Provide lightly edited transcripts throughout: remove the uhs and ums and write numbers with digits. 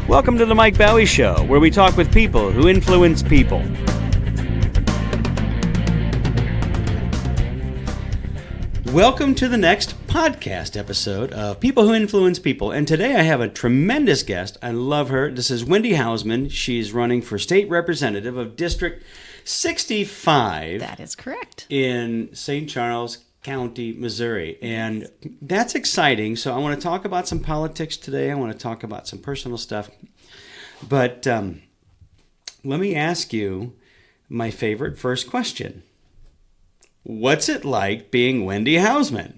Welcome to the Mike Bowie Show, where we talk with people who influence people. Welcome to the next podcast episode of People Who Influence People. And today I have a tremendous guest. I love her. This is Wendy Hausman. She's running for state representative of District 65. That is correct. In St. Charles County, Missouri. And that's exciting. So I want to talk about some politics today. I want to talk about some personal stuff. But let me ask you my favorite first question. What's it like being Wendy Hausman?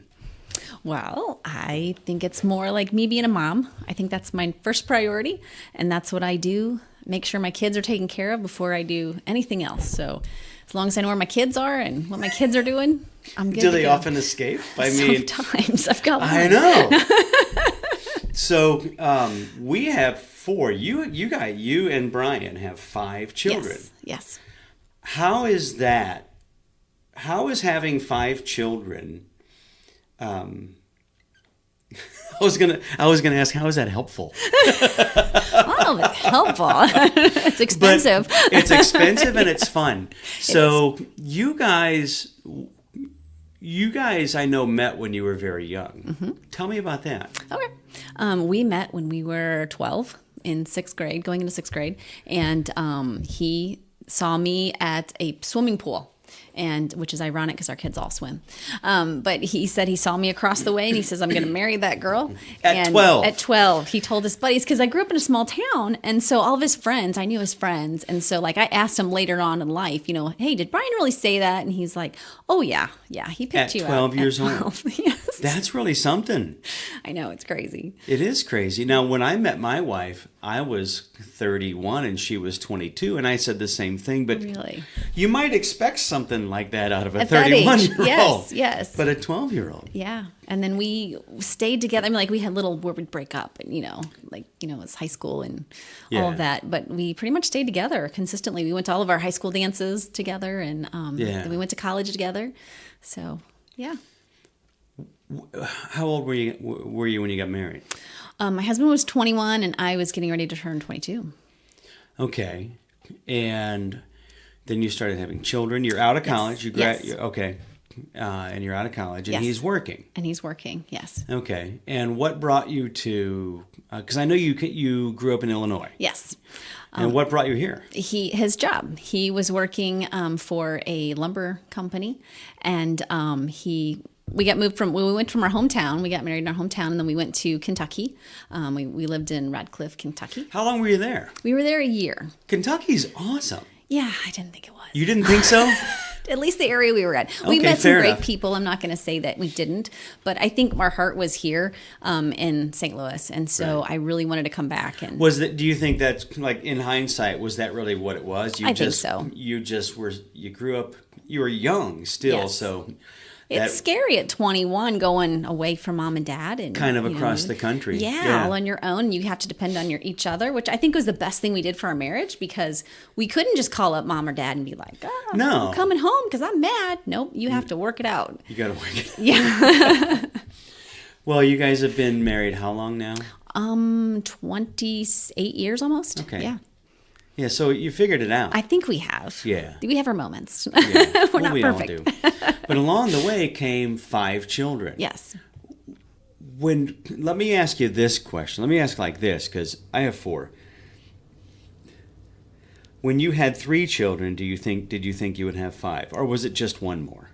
Well, I think it's more like me being a mom. I think that's my first priority, and that's what I do. Make sure my kids are taken care of before I do anything else. So as long as I know where my kids are and what my kids are doing, I'm good. Do they often escape? Sometimes. I've got one. I know. So we have 4. You and Brian have 5 children. Yes. How is that? How is having 5 children? I was gonna ask, how is that helpful? Oh, it's helpful. It's expensive. But it's expensive and it's fun. So you guys, I know met when you were very young. Mm-hmm. Tell me about that. Okay. We met when we were 12 in 6th grade, going into 6th grade, and he saw me at a swimming pool. And which is ironic because our kids all swim. But he said he saw me across the way and he says, I'm going to marry that girl. At 12. At 12. He told his buddies, because I grew up in a small town. And so all of his friends, I knew his friends. And so like I asked him later on in life, hey, did Brian really say that? And he's like, oh, yeah, he picked you out. At 12 years old. Yes. That's really something. I know, it's crazy. It is crazy. Now, when I met my wife, I was 31 and she was 22. And I said the same thing. But really? You might expect something like that out of a 31-year-old. Yes. But a 12-year-old. Yeah. And then we stayed together. I mean, like we had little where we'd break up and, it's high school and all of that. But we pretty much stayed together consistently. We went to all of our high school dances together and then we went to college together. So, yeah. How old were you when you got married? My husband was 21 and I was getting ready to turn 22. Okay. And then you started having children. You're out of college. Yes. Okay. And you're out of college, and yes. he's working. And he's working, yes. Okay. And what brought you to? Because I know you grew up in Illinois. Yes. And what brought you here? His job. He was working for a lumber company, and we went from our hometown. We got married in our hometown, and then we went to Kentucky. We lived in Radcliffe, Kentucky. How long were you there? We were there a year. Kentucky's awesome. Yeah, I didn't think it was. You didn't think so? At least the area we were at. We met some great people. I'm not going to say that we didn't, but I think our heart was here in St. Louis, and so I really wanted to come back. And do you think that's, like, in hindsight, was that really what it was? I think so. You grew up, you were young still, yes. So... It's scary at 21 going away from mom and dad. And kind of across the country. Yeah, all on your own. You have to depend on each other, which I think was the best thing we did for our marriage because we couldn't just call up mom or dad and be like, I'm coming home because I'm mad. Nope, you have to work it out. You got to work it out. Yeah. Well, you guys have been married how long now? 28 years almost. Okay. Yeah. Yeah, so you figured it out. I think we have. Yeah. We have our moments. Yeah. We're not perfect. We all do. But along the way came 5 children. Yes. Let me ask you this question. Let me ask like this, because I have 4. When you had 3 children, did you think you would have 5? Or was it just one more?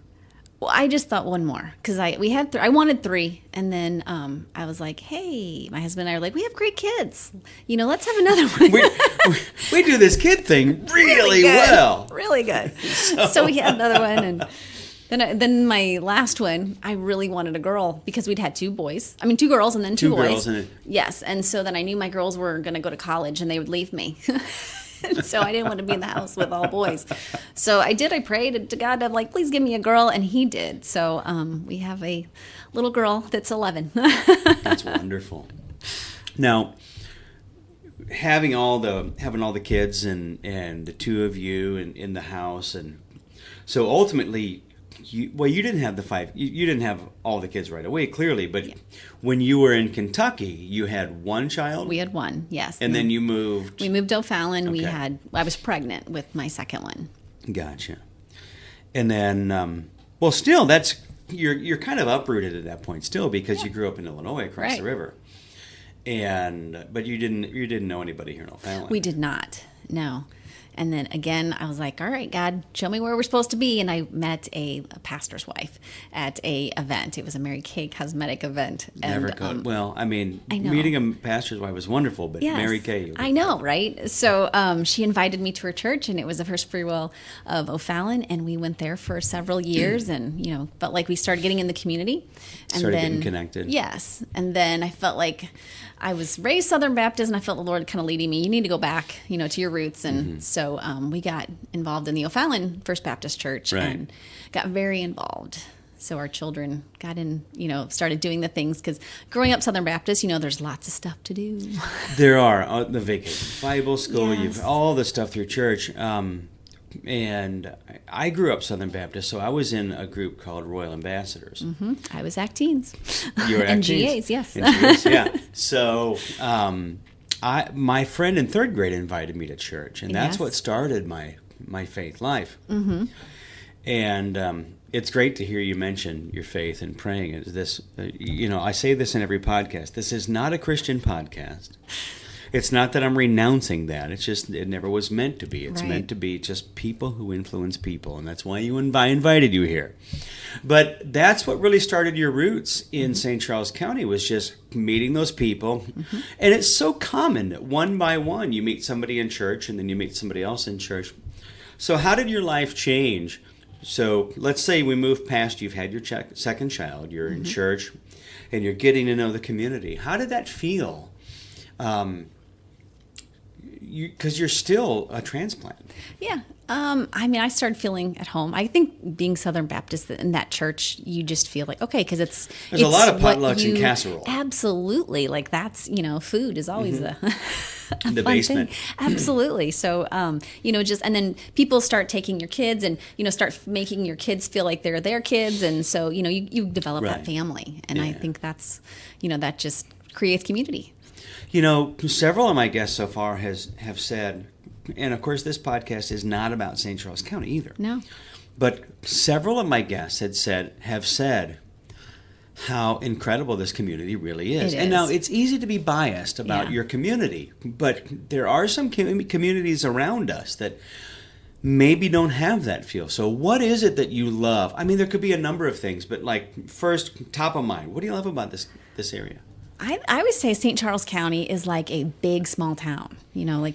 Well, I just thought one more because I wanted 3, and then I was like, "Hey," my husband and I were like, "We have great kids, let's have another one." we do this kid thing really well, really good. So we had another one, and then my last one, I really wanted a girl because we'd had 2 girls, and then 2 boys. Girls and yes, and so then I knew my girls were going to go to college, and they would leave me. So I didn't want to be in the house with all boys. So I prayed to God, I'm like, please give me a girl, and he did. So we have a little girl that's 11. That's wonderful. Now, having all the kids and the 2 of you in the house, and so ultimately you didn't have the five. You didn't have all the kids right away, clearly. But when you were in Kentucky, you had one child. We had one, yes. And then you moved. We moved to O'Fallon. Okay. I was pregnant with my second one. Gotcha. And then, still, you're kind of uprooted at that point still, because you grew up in Illinois across the river, but you didn't know anybody here in O'Fallon. We did not. No. And then again, I was like, all right, God, show me where we're supposed to be. And I met a pastor's wife at a event. It was a Mary Kay cosmetic event. Never And, I know. Meeting a pastor's wife was wonderful, but yes, Mary Kay. I know, right? So she invited me to her church, and it was the First Free Will of O'Fallon. And we went there for several years and, felt like we started getting in the community. And started getting connected. Yes. And then I felt like I was raised Southern Baptist, and I felt the Lord kind of leading me. You need to go back, to your roots. And so we got involved in the O'Fallon First Baptist Church and got very involved. So our children got in, started doing the things, because growing up Southern Baptist, there's lots of stuff to do. There are the vacation Bible school. Yes. You've all the stuff through church. And I grew up Southern Baptist, so I was in a group called Royal Ambassadors. Mm-hmm. I was Act Teens. You were Act and Teens? GAs, yes. And GAs, yeah. So my friend in third grade invited me to church, and that's what started my faith life. Mm-hmm. And it's great to hear you mention your faith and praying. I say this in every podcast. This is not a Christian podcast. It's not that I'm renouncing that. It's just it never was meant to be. It's meant to be just people who influence people, and that's why I invited you here. But that's what really started your roots in St. Charles County, was just meeting those people. Mm-hmm. And it's so common that one by one you meet somebody in church, and then you meet somebody else in church. So how did your life change? So let's say we move past, you've had your second child, you're in church, and you're getting to know the community. How did that feel? Because you're still a transplant. Yeah. I started feeling at home. I think being Southern Baptist in that church, you just feel like, okay, because there's a lot of potlucks and casserole. Absolutely. Like that's, food is always a the fun basement. thing. Absolutely. So, and then people start taking your kids and, start making your kids feel like they're their kids. And so, you develop that family. And I think that's, that just creates community. Several of my guests so far have said, and of course this podcast is not about St. Charles County either. No. But several of my guests have said how incredible this community really is. And now it's easy to be biased about your community, but there are some communities around us that maybe don't have that feel. So what is it that you love? I mean, there could be a number of things, but first, top of mind, what do you love about this area? I would say St. Charles County is like a big, small town.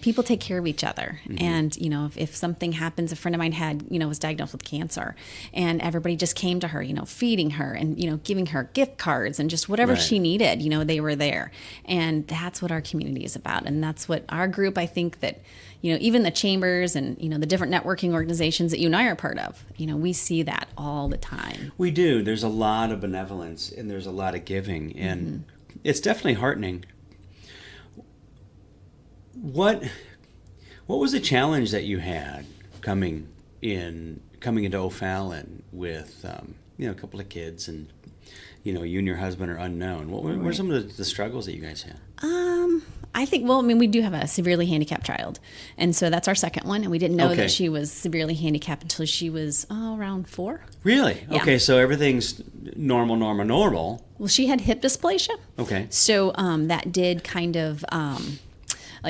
People take care of each other. Mm-hmm. And, if something happens, a friend of mine was diagnosed with cancer, and everybody just came to her, feeding her and, giving her gift cards and just whatever she needed, they were there. And that's what our community is about. And that's what our group, I think that, even the chambers and, the different networking organizations that you and I are part of, we see that all the time. We do. There's a lot of benevolence and there's a lot of giving. And it's definitely heartening. What was the challenge that you had coming into O'Fallon with a couple of kids, and you and your husband are unknown? What were some of the struggles that you guys had? I think, we do have a severely handicapped child. And so that's our second one. And we didn't know that she was severely handicapped until she was around 4. Really? Yeah. Okay, so everything's normal. Well, she had hip dysplasia. Okay. So that did kind of,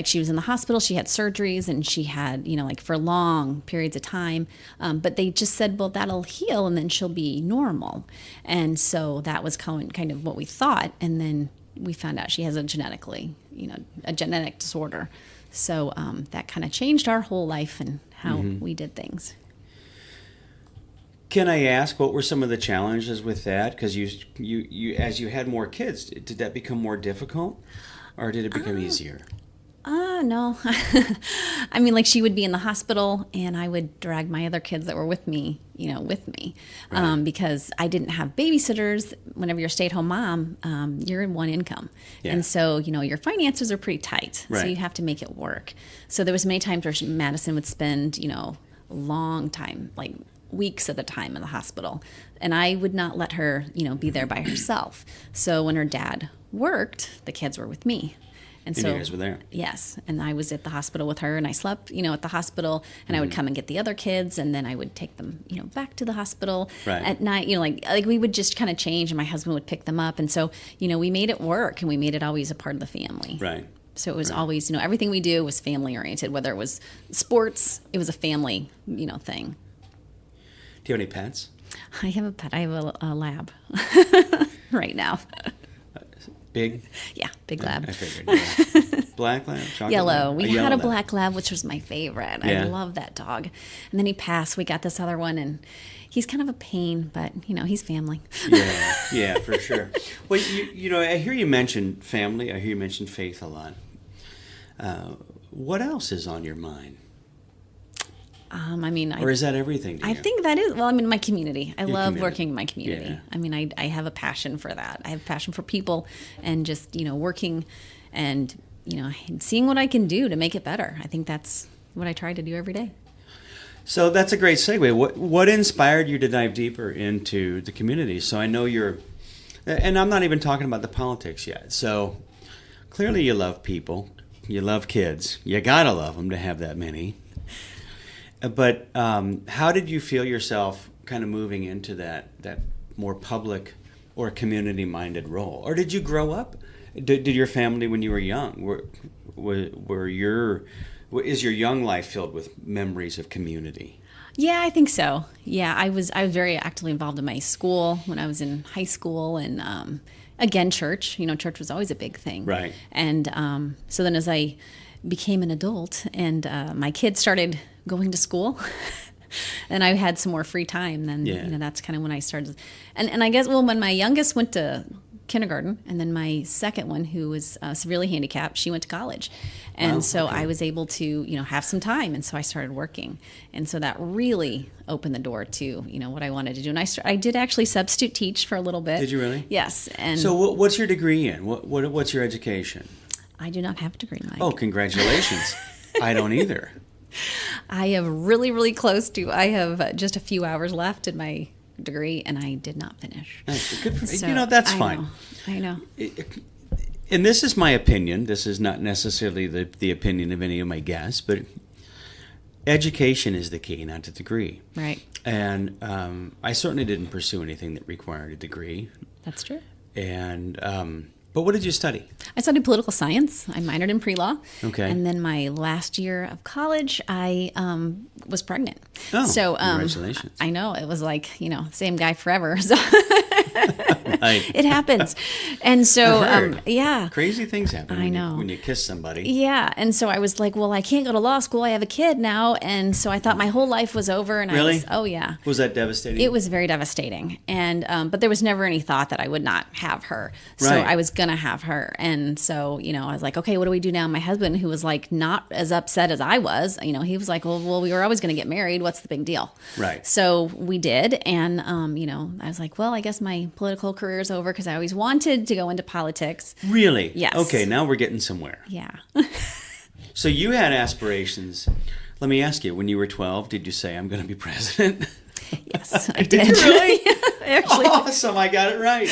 she was in the hospital, she had surgeries, and she had, for long periods of time. But they just said, well, that'll heal and then she'll be normal. And so that was kind of what we thought. And then we found out she has a genetic disorder. So that kind of changed our whole life and how we did things. Can I ask, what were some of the challenges with that? Because you as you had more kids, did that become more difficult, or did it become easier? No. She would be in the hospital, and I would drag my other kids that were with me, because I didn't have babysitters. Whenever you're a stay-at-home mom, you're in one income. Yeah. And so, your finances are pretty tight. Right. So you have to make it work. So there was many times where Madison would spend, a long time, weeks at a time in the hospital. And I would not let her, be there by herself. So when her dad worked, the kids were with me. And so you guys were there. Yes. And I was at the hospital with her, and I slept, at the hospital, and I would come and get the other kids, and then I would take them, back to the hospital at night, like we would just kind of change, and my husband would pick them up. And so, we made it work, and we made it always a part of the family. Right. So it was always, everything we do was family oriented, whether it was sports, it was a family, thing. Do you have any pets? I have a pet. I have a lab right now. Big? Yeah, big lab. I figured. Yeah. Black lab? Chocolate Yellow. Lab? We had a black lab, which was my favorite. Yeah. I love that dog. And then he passed. We got this other one, and he's kind of a pain, but, he's family. Yeah, for sure. Well, I hear you mention family. I hear you mention faith a lot. What else is on your mind? Or is that everything to you? I think that is, my community. I love community. working in my community. Yeah. I have a passion for that. I have a passion for people and just, working and, seeing what I can do to make it better. I think that's what I try to do every day. So that's a great segue. What inspired you to dive deeper into the community? So I know and I'm not even talking about the politics yet. So clearly you love people. You love kids. You gotta love them to have that many. But how did you feel yourself kind of moving into that more public or community-minded role? Or did you grow up? Did your family, when you were young, is your young life filled with memories of community? Yeah, I think so. Yeah, I was very actively involved in my school when I was in high school, and again, church. Church was always a big thing. Right. And so then as I became an adult and my kids started going to school and I had some more free time, then that's kind of when I started. And I guess, when my youngest went to kindergarten, and then my second one, who was severely handicapped, she went to college. And I was able to, have some time. And so I started working. And so that really opened the door to, what I wanted to do. And I did actually substitute teach for a little bit. Did you really? Yes. And so what's your degree in? What's your education? I do not have a degree, Mike. Oh, congratulations. I don't either. I am really, really close to. I have just a few hours left in my degree, and I did not finish. Nice. Good for, that's fine. I know. And this is my opinion. This is not necessarily the opinion of any of my guests, but education is the key, not the degree. Right. And I certainly didn't pursue anything that required a degree. That's true. And but what did you study? I studied political science. I minored in pre-law. Okay. And then my last year of college, I was pregnant. Oh, so, congratulations. I know. It was like, same guy forever. So Right. It happens. And so, I've heard. yeah. Crazy things happen I know. when you kiss somebody. Yeah. And so I was like, well, I can't go to law school. I have a kid now. And so I thought my whole life was over. And Really? oh, yeah. Was that devastating? It was very devastating. And but there was never any thought that I would not have her. So Right. I was going to have her. And so, I was like, okay, what do we do now? My husband, who was like not as upset as I was, he was like, well, we were always going to get married. What's the big deal? Right. So we did. And, I was like, well, I guess my political career is over because I always wanted to go into politics. Really? Yes. Okay, now we're getting somewhere. Yeah. So you had aspirations. Let me ask you, when you were 12, did you say, I'm going to be president? Yes, I did. Did you really? Actually. Awesome, I got it right.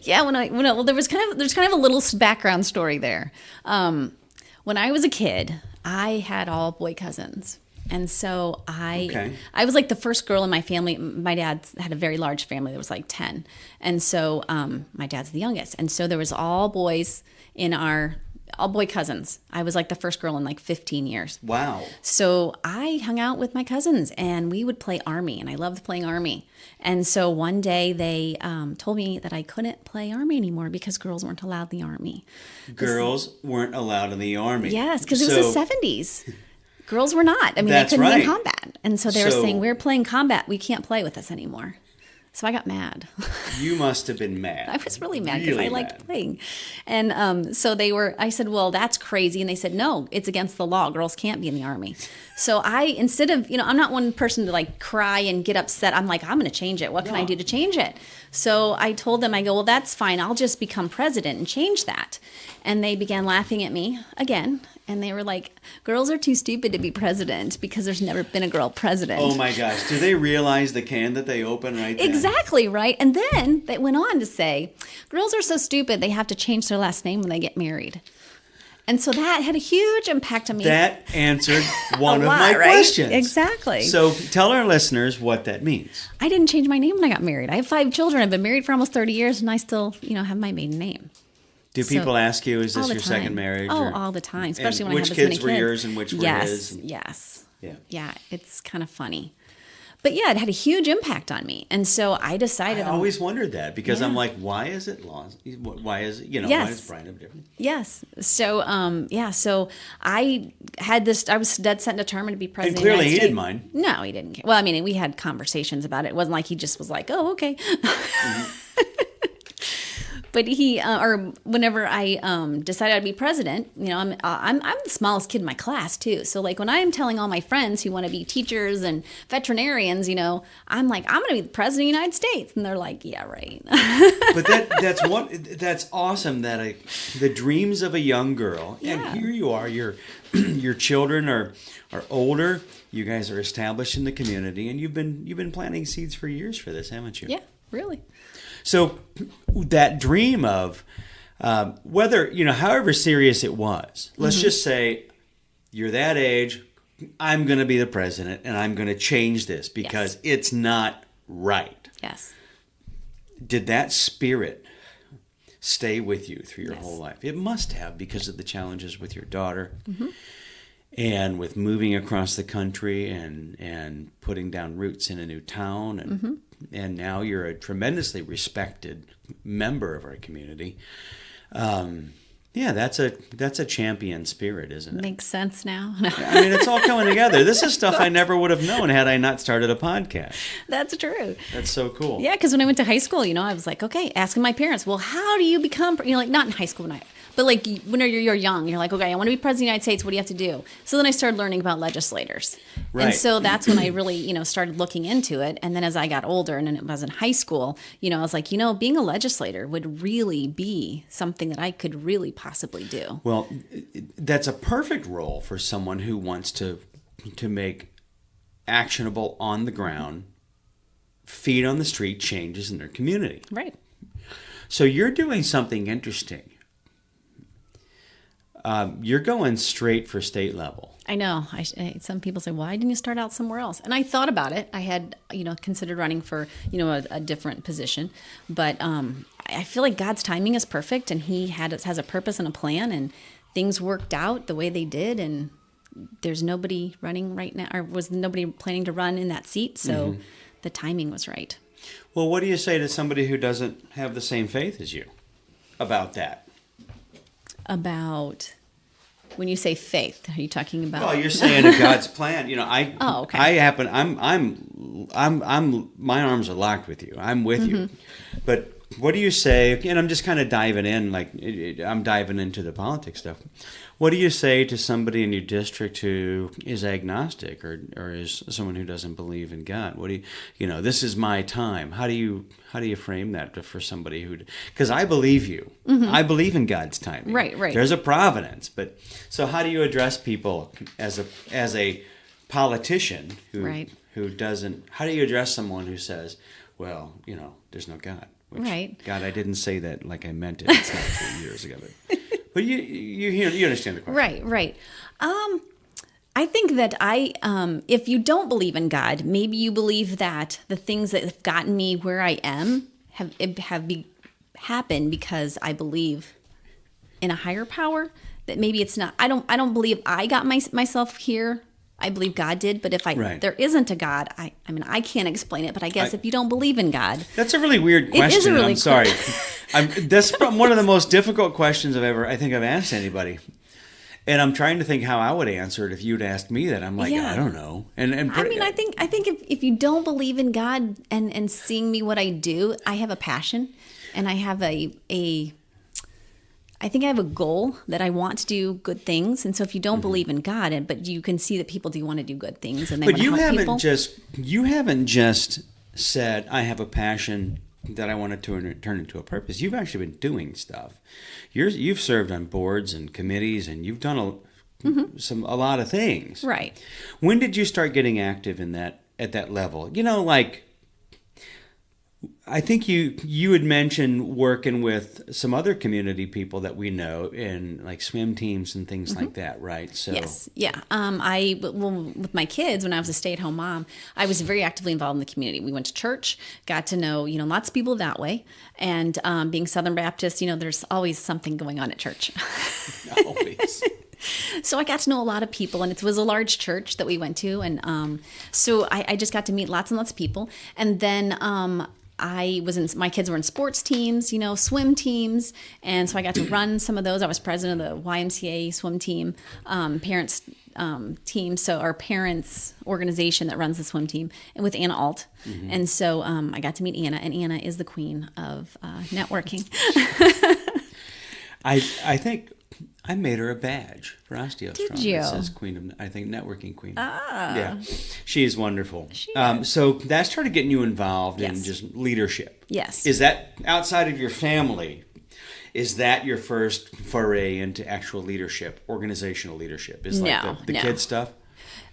Yeah, well, there's kind of a little background story there. When I was a kid, I had all boy cousins. And so I was like the first girl in my family. My dad had a very large family. There was like 10. And so my dad's the youngest. And so there was all boys in all boy cousins. I was like the first girl in like 15 years. Wow. So I hung out with my cousins and we would play Army, and I loved playing Army. And so one day they told me that I couldn't play Army anymore because girls weren't allowed in the Army. Girls weren't allowed in the Army. Yes, because it was the 70s. Girls were not. I mean, they couldn't be in combat. And so they were saying, we're playing combat. We can't play with this anymore. So I got mad. You must have been mad. I was really mad because I liked mad. playing. And so I said, well, that's crazy. And they said, no, it's against the law. Girls can't be in the Army. So instead of, I'm not one person to like cry and get upset. I'm like, I'm going to change it. What can I do to change it? So I told them, I go, well, that's fine. I'll just become president and change that. And they began laughing at me again. And they were like, girls are too stupid to be president because there's never been a girl president. Oh my gosh. Do they realize the can that they open right then? Exactly, right? And then they went on to say, girls are so stupid they have to change their last name when they get married. And so that had a huge impact on me. That answered one of lot, my right? questions. Exactly. So tell our listeners what that means. I didn't change my name when I got married. I have 5 children. I've been married for almost 30 years, and I still, have my maiden name. Do people ask you, is this your time. second marriage? Oh, all the time, especially when I have which this many kids kids. were yours and which were his? Yes. Yeah, it's kind of funny. But yeah, it had a huge impact on me. And so I decided. I always wondered that because I'm like, why is it lost? Why is it, why is Brian different? Yes. So, so I had this, I was dead set and determined to be president. And clearly of the he United didn't States. mind. No, he didn't care. Well, I mean, we had conversations about it. It wasn't like he just was like, oh, okay. Mm-hmm. But he, or whenever I decided I'd be president, I'm the smallest kid in my class too. So like when I'm telling all my friends who want to be teachers and veterinarians, I'm like, I'm going to be the president of the United States, and they're like, yeah, right. But that's awesome that the dreams of a young girl, and here you are, your children are older, you guys are established in the community, and you've been planting seeds for years for this, haven't you? Yeah, really. So that dream of whether, however serious it was, let's just say you're that age, I'm going to be the president and I'm going to change this because it's not right. Yes. Did that spirit stay with you through your whole life? It must have, because of the challenges with your daughter and with moving across the country and putting down roots in a new town and now you're a tremendously respected member of our community. That's a champion spirit, isn't it? Makes sense now. I mean, it's all coming together. This is stuff I never would have known had I not started a podcast. That's true. That's so cool. Yeah, because when I went to high school, I was like, okay, asking my parents, well, how do you become, like not in high school but like when you're young, you're like, okay, I want to be president of the United States. What do you have to do? So then I started learning about legislators. Right. And so that's when I really, started looking into it. And then as I got older and it was in high school, I was like, being a legislator would really be something that I could really possibly do. Well, that's a perfect role for someone who wants to make actionable, on the ground, feet on the street changes in their community. Right. So you're doing something interesting. You're going straight for state level. I know. Some people say, why didn't you start out somewhere else? And I thought about it. I had, considered running for, a different position. But I feel like God's timing is perfect, and He has a purpose and a plan, and things worked out the way they did. And there's nobody running right now, or was nobody planning to run in that seat. So the timing was right. Well, what do you say to somebody who doesn't have the same faith as you about that? About when you say faith, are you talking about? Well, you're saying God's plan. Oh, okay. I'm my arms are locked with you. I'm with you. But what do you say? And I'm just kind of diving in, like I'm diving into the politics stuff. What do you say to somebody in your district who is agnostic or is someone who doesn't believe in God? What do you, this is my time. How do you frame that for somebody who, because I believe you. I believe in God's timing. Right. There's a providence, but so how do you address people as a politician who doesn't, how do you address someone who says, well, there's no God? Which, right. God, I didn't say that like I meant it. It's not 3 years ago, but you understand the question. Right. I think that if you don't believe in God, maybe you believe that the things that have gotten me where I am have happened because I believe in a higher power. That maybe it's not. I don't believe I got myself here. I believe God did, but if there isn't a God, I mean, I can't explain it, but I guess if you don't believe in God. That's a really weird question. It is a really I'm sorry. That's one of the most difficult questions I've asked anybody. And I'm trying to think how I would answer it if you'd asked me that. I'm like, Yeah. I don't know. And I think if you don't believe in God and seeing me what I do, I have a passion, and I have I think I have a goal that I want to do good things. And so if you don't believe in God, but you can see that people do want to do good things and they want to help people. You haven't just said, I have a passion that I want to turn into a purpose. You've actually been doing stuff. You've served on boards and committees, and you've done a lot of things. Right. When did you start getting active in that at that level? Like, I think you had mentioned working with some other community people that we know in like swim teams and things like that, right? So yes, yeah. With my kids, when I was a stay-at-home mom, I was very actively involved in the community. We went to church, got to know lots of people that way, and being Southern Baptist, there's always something going on at church. Always. So I got to know a lot of people, and it was a large church that we went to, and so I just got to meet lots and lots of people, and then. My kids were in sports teams, swim teams. And so I got to run some of those. I was president of the YMCA swim team, parents team. So our parents organization that runs the swim team, and with Anna Alt. Mm-hmm. And so I got to meet Anna, and Anna is the queen of networking. I think I made her a badge for Osteostrong. Did you? It says Queen of, I think, Networking Queen. Ah. Yeah. She is wonderful. She is. So that started getting you involved Yes. in just leadership. Yes. Is that outside of your family? Is that your first foray into actual leadership, organizational leadership? Is like the kid stuff?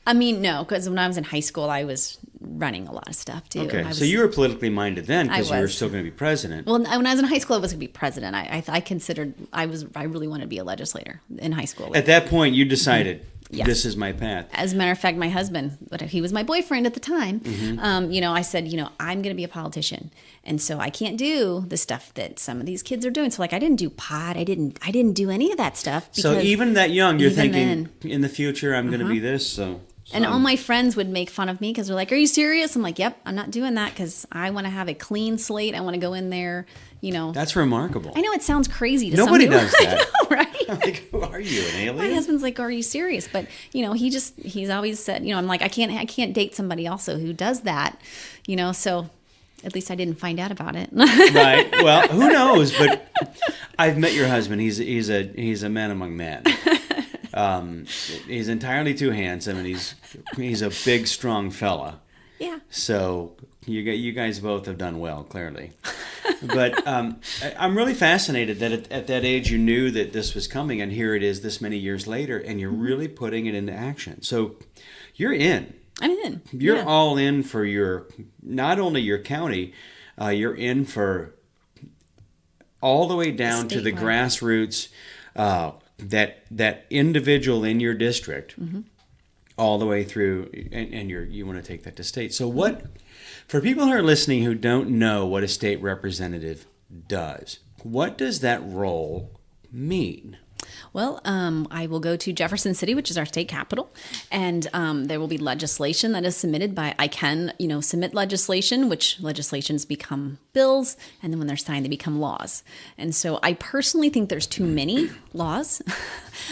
No, because when I was in high school, I was running a lot of stuff too. Okay, so you were politically minded then because you were still going to be president. Well, when I was in high school, I was going to be president. I considered I really wanted to be a legislator in high school. At that point, you decided Yes. this is my path. As a matter of fact, my husband, but he was my boyfriend at the time. Mm-hmm. I said, I'm going to be a politician, and so I can't do the stuff that some of these kids are doing. So, like, I didn't do pot. I didn't do any of that stuff. So even that young, you're thinking, then, in the future, I'm going to be this. So. And all my friends would make fun of me because they're like, "Are you serious?" I'm like, "Yep, I'm not doing that because I want to have a clean slate. I want to go in there, That's remarkable. I know it sounds crazy to Nobody some people. does that. I know, right? I'm like, who are you, an alien? My husband's like, "Are you serious?" But he's always said, I'm like, I can't date somebody also who does that, So at least I didn't find out about it. Right. Well, who knows? But I've met your husband. He's a man among men. He's entirely too handsome, and he's a big, strong fella. Yeah. So you guys both have done well, clearly. But I'm really fascinated that at that age you knew that this was coming, and here it is this many years later, and you're really putting it into action. So you're in. I'm in. You're all in for not only your county, you're in for all the way down to the grassroots. That individual in your district, all the way through, and you want to take that to state. So for people who are listening who don't know what a state representative does, what does that role mean? Well, I will go to Jefferson City, which is our state capital, and there will be legislation that is submitted by, I can, submit legislation, which legislations become bills, and then when they're signed, they become laws. And so I personally think there's too many laws.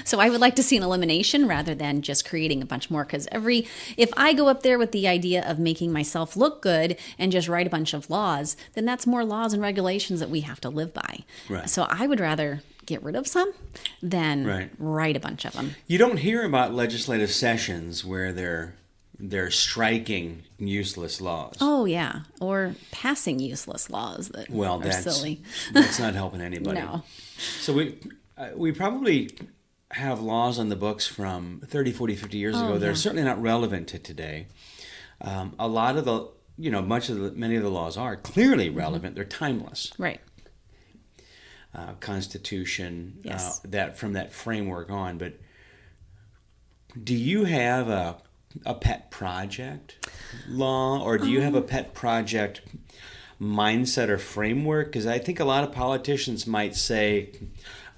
So I would like to see an elimination rather than just creating a bunch more, because if I go up there with the idea of making myself look good and just write a bunch of laws, then that's more laws and regulations that we have to live by. Right. So I would rather get rid of some than write a bunch of them. You don't hear about legislative sessions where they're striking useless laws. Oh yeah, or passing useless laws that are silly. That's not helping anybody. No. So we probably have laws on the books from 30, 40, 50 years ago that are certainly not relevant to today. A lot of the, many of the laws are clearly relevant. They're timeless. Right. Constitution, Yes. that from that framework on. But do you have a pet project law, or do you have a pet project mindset or framework? Because I think a lot of politicians might say,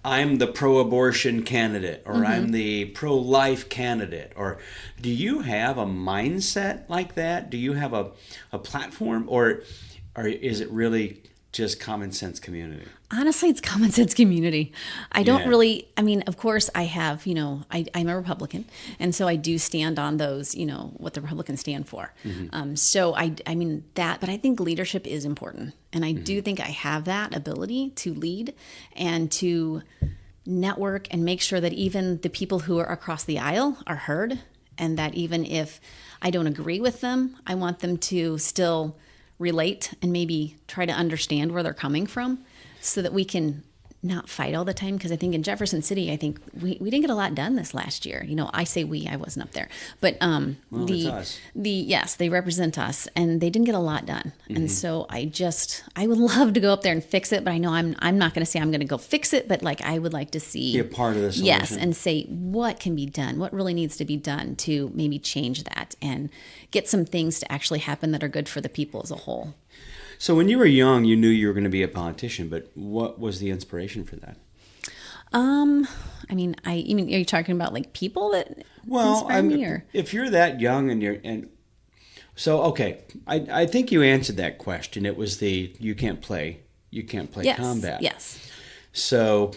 I'm the pro-abortion candidate, or I'm the pro-life candidate. Or do you have a mindset like that? Do you have a platform, or is it really just common sense community? Honestly, it's common sense community. I don't Yeah. really, I mean, of course I have, I'm a Republican. And so I do stand on those, what the Republicans stand for. So I mean that, but I think leadership is important. And I do think I have that ability to lead and to network and make sure that even the people who are across the aisle are heard. And that even if I don't agree with them, I want them to still relate and maybe try to understand where they're coming from so that we can not fight all the time. Because I think in Jefferson City, I think we didn't get a lot done this last year. I say we, I wasn't up there, but It's us. yes, they represent us, and they didn't get a lot done. And so I would love to go up there and fix it, but I know I'm not going to say I'm going to go fix it, but like I would like to see Be a part of the solution. yes, and say what can be done, what really needs to be done to maybe change that and get some things to actually happen that are good for the people as a whole. So when you were young, you knew you were going to be a politician, but what was the inspiration for that? I mean, are you talking about like people that inspire me, or? If you're that young okay, I think you answered that question. It was you can't play Yes, combat. yes. So,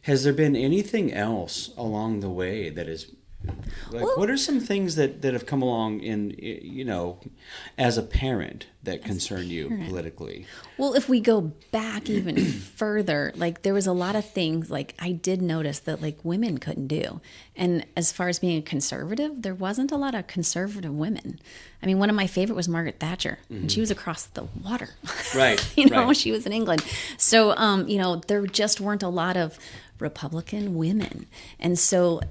has there been anything else along the way that is what are some things that have come along as a parent that concern you politically? Well, if we go back even further, like there was a lot of things like I did notice that like women couldn't do. And as far as being a conservative, there wasn't a lot of conservative women. I mean, one of my favorite was Margaret Thatcher, and she was across the water. Right. Right. She was in England. So, there just weren't a lot of Republican women. And so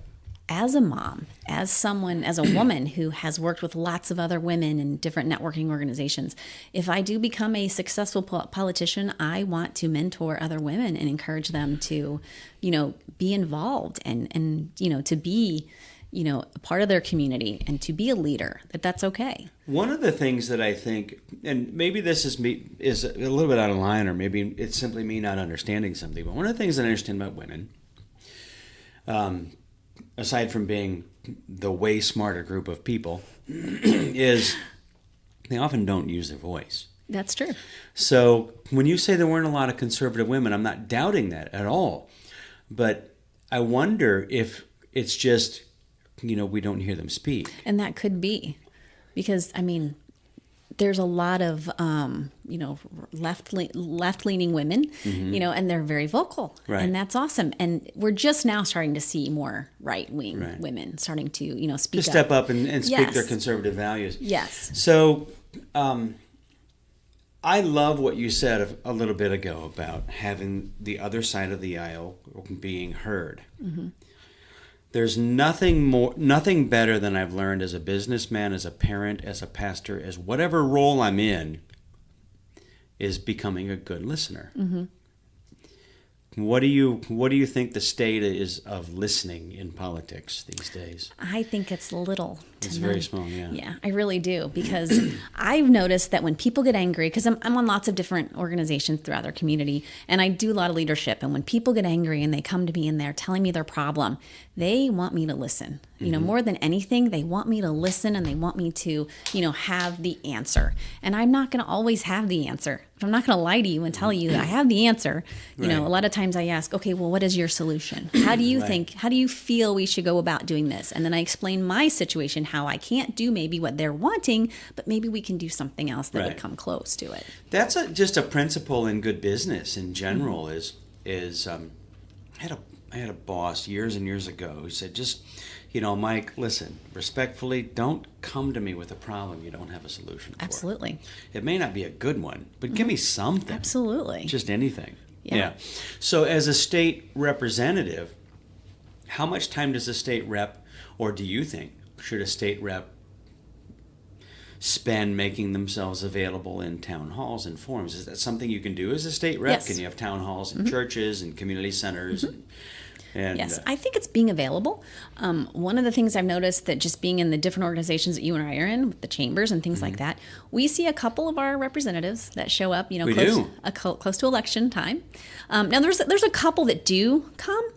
as a mom, as a woman who has worked with lots of other women in different networking organizations, if I do become a successful politician, I want to mentor other women and encourage them to, be involved and to be, a part of their community and to be a leader, that's okay. One of the things that I think, and maybe this is a little bit out of line, or maybe it's simply me not understanding something, but one of the things that I understand about women, aside from being the way smarter group of people, is they often don't use their voice. That's true. So when you say there weren't a lot of conservative women, I'm not doubting that at all. But I wonder if it's just, we don't hear them speak. And that could be because, there's a lot of, left-leaning women, and they're very vocal. Right. And that's awesome. And we're just now starting to see more right-wing women starting to, speak up. To step up and speak Yes. their conservative values. Yes. So I love what you said a little bit ago about having the other side of the aisle being heard. Mm-hmm. There's nothing better than I've learned as a businessman, as a parent, as a pastor, as whatever role I'm in, is becoming a good listener. Mm-hmm. What do you think the state is of listening in politics these days? I think it's little. It's very small, yeah. Yeah, I really do, because I've noticed that when people get angry, because I'm on lots of different organizations throughout our community, and I do a lot of leadership, and when people get angry and they come to me and they're telling me their problem, they want me to listen. More than anything, they want me to listen, and they want me to, have the answer. And I'm not going to always have the answer. But I'm not going to lie to you and tell you that I have the answer. Right. A lot of times I ask, okay, well, what is your solution? How do you think, how do you feel we should go about doing this? And then I explain my situation, how I can't do maybe what they're wanting, but maybe we can do something else that would come close to it. That's just a principle in good business in general. I had a boss years and years ago who said, just, Mike, listen, respectfully, don't come to me with a problem you don't have a solution for. Absolutely. It may not be a good one, but give me something. Absolutely. Just anything. Yeah. So as a state representative, how much time does a state rep, or do you think, should a state rep spend making themselves available in town halls and forums? Is that something you can do as a state rep? Yes. Can you have town halls in churches and community centers? And, yes, I think it's being available. One of the things I've noticed that just being in the different organizations that you and I are in, with the chambers and things like that, we see a couple of our representatives that show up, close to election time. Now there's a couple that do come,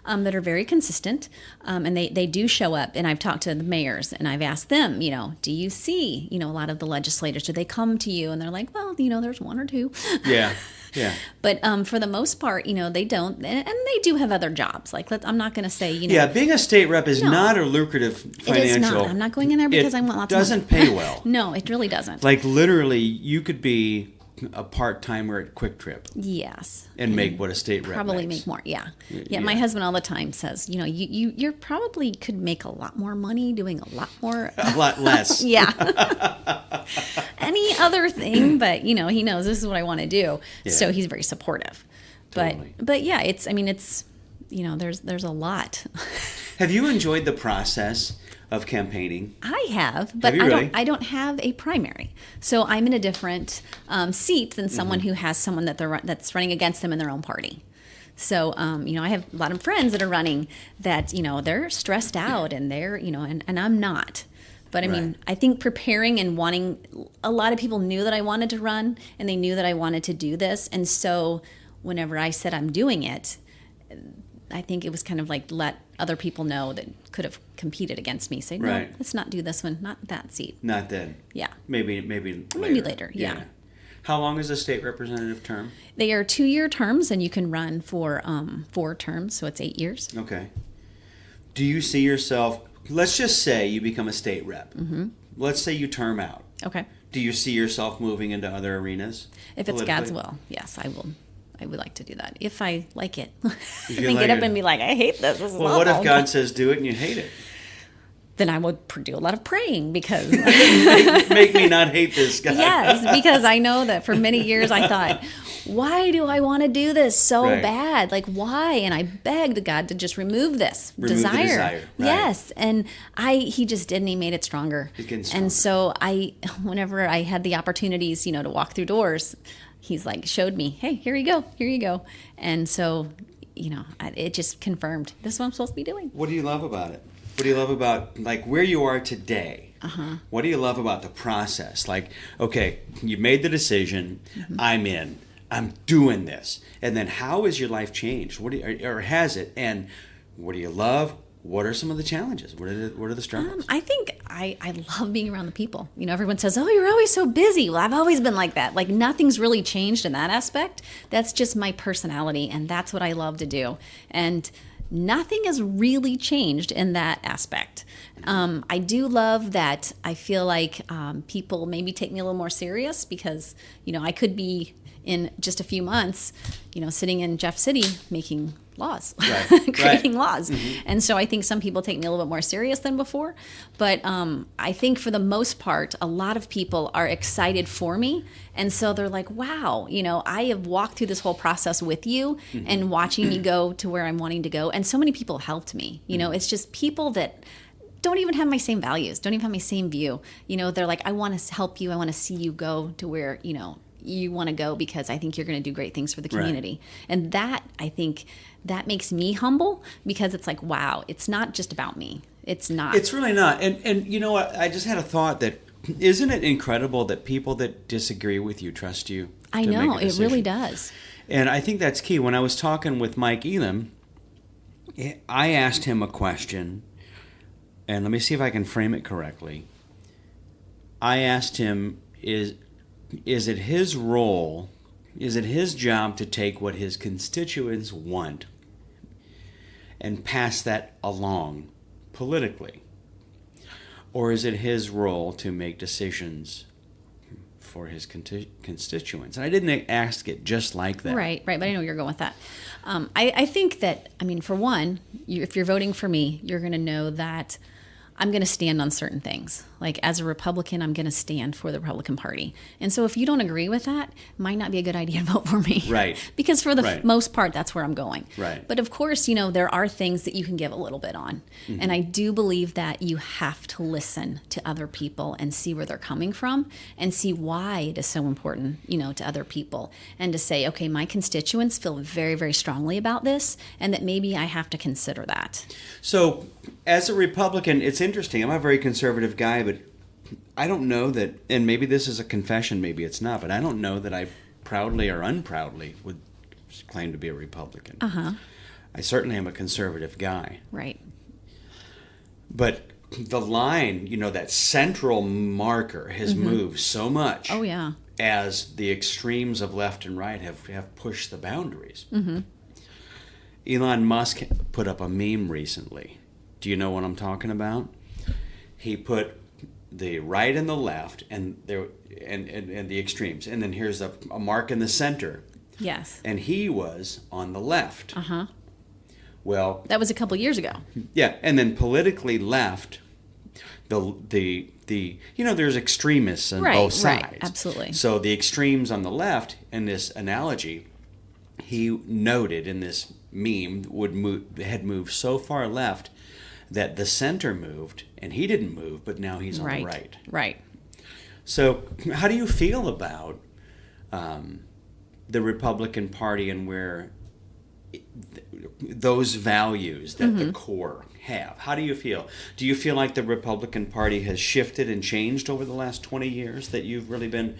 that are very consistent, and they do show up. And I've talked to the mayors, and I've asked them, do you see, a lot of the legislators? Do they come to you? And they're like, well, there's one or two. Yeah. Yeah. But for the most part, they don't, and they do have other jobs. Like, I'm not going to say, Yeah, being a state rep is not a lucrative financial. It is not. I'm not going in there because I want lots of money. It doesn't pay well. No, it really doesn't. Like, literally, you could be a part-timer at Quick Trip. Yes. And make what a state rep probably makes. make more. Yeah. My husband all the time says, you probably could make a lot more money doing a lot more. A lot less. Yeah. Any other thing, but he knows this is what I want to do. Yeah. So he's very supportive. Totally. But yeah, it's there's a lot. Have you enjoyed the process of campaigning? I have, but I don't have a primary. So I'm in a different seat than someone who has someone that's running against them in their own party. So, I have a lot of friends that are running that, they're stressed out and they're, and I'm not. But I mean, I think preparing and wanting, a lot of people knew that I wanted to run and they knew that I wanted to do this. And so whenever I said I'm doing it, I think it was kind of like let other people know that could have competed against me. Say, no, let's not do this one, not that seat. Not then. Yeah. Maybe later. Maybe later, yeah. How long is a state representative term? They are 2-year terms, and you can run for 4 terms, so it's 8 years. Okay. Do you see yourself, let's just say you become a state rep. Mm-hmm. Let's say you term out. Okay. Do you see yourself moving into other arenas? If it's God's will, yes, I will. I would like to do that if I like it. If I can get up and be like, I hate this. This is well, awful. what if God says do it and you hate it? Then I would do a lot of praying because make me not hate this guy. Yes, because I know that for many years I thought, why do I want to do this so bad? Like, why? And I begged God to just remove this desire. The desire. Right. Yes, and he just didn't. He made it stronger. And so whenever I had the opportunities, to walk through doors, he's like, showed me, hey, here you go. And so, it just confirmed this is what I'm supposed to be doing. What do you love about it? What do you love about, like, where you are today? Uh-huh. What do you love about the process? Like, okay, you made the decision, I'm in, I'm doing this. And then how has your life changed? Or has it? And what do you love? What are some of the challenges? What are the struggles? I think I love being around the people. Everyone says, oh, you're always so busy. Well, I've always been like that. Like, nothing's really changed in that aspect. That's just my personality, and that's what I love to do. And nothing has really changed in that aspect. I do love that I feel like people maybe take me a little more serious because, I could be in just a few months, sitting in Jeff City making laws, creating laws. Mm-hmm. And so I think some people take me a little bit more serious than before. But I think for the most part, a lot of people are excited for me. And so they're like, wow, I have walked through this whole process with you and watching me go to where I'm wanting to go. And so many people helped me. It's just people that don't even have my same values, don't even have my same view. They're like, I want to help you. I want to see you go to where, you want to go because I think you're going to do great things for the community. And that, I think, that makes me humble because it's like, wow, it's not just about me. It's not. It's really not. And you know what? I just had a thought that isn't it incredible that people that disagree with you trust you? I know, it really does. And I think that's key. When I was talking with Mike Elam, I asked him a question, and let me see if I can frame it correctly. I asked him, is it his role, is it his job to take what his constituents want and pass that along politically? Or is it his role to make decisions for his constituents? And I didn't ask it just like that. Right, but I know where you're going with that. I think that, for one, if you're voting for me, you're going to know that I'm going to stand on certain things. Like, as a Republican, I'm going to stand for the Republican Party. And so if you don't agree with that, it might not be a good idea to vote for me. Right. Because for the most part, that's where I'm going. Right. But of course, there are things that you can give a little bit on. Mm-hmm. And I do believe that you have to listen to other people and see where they're coming from and see why it is so important, to other people. And to say, okay, my constituents feel very, very strongly about this, and that maybe I have to consider that. So, as a Republican, it's interesting. I'm a very conservative guy, but I don't know that, and maybe this is a confession, maybe it's not, but I don't know that I proudly or unproudly would claim to be a Republican. Uh-huh. I certainly am a conservative guy. Right. But the line, that central marker has moved so much. Oh, yeah. As the extremes of left and right have pushed the boundaries. Elon Musk put up a meme recently. Do you know what I'm talking about? He put the right and the left and the extremes, and then here's a mark in the center. Yes. And he was on the left. Uh-huh. Well, that was a couple years ago. Yeah, and then politically left, the there's extremists on both sides. Right, absolutely. So the extremes on the left, in this analogy, he noted in this meme had moved so far left that the center moved, and he didn't move, but now he's on the right. Right. So how do you feel about the Republican Party and where those values that the core have? How do you feel? Do you feel like the Republican Party has shifted and changed over the last 20 years, that you've really been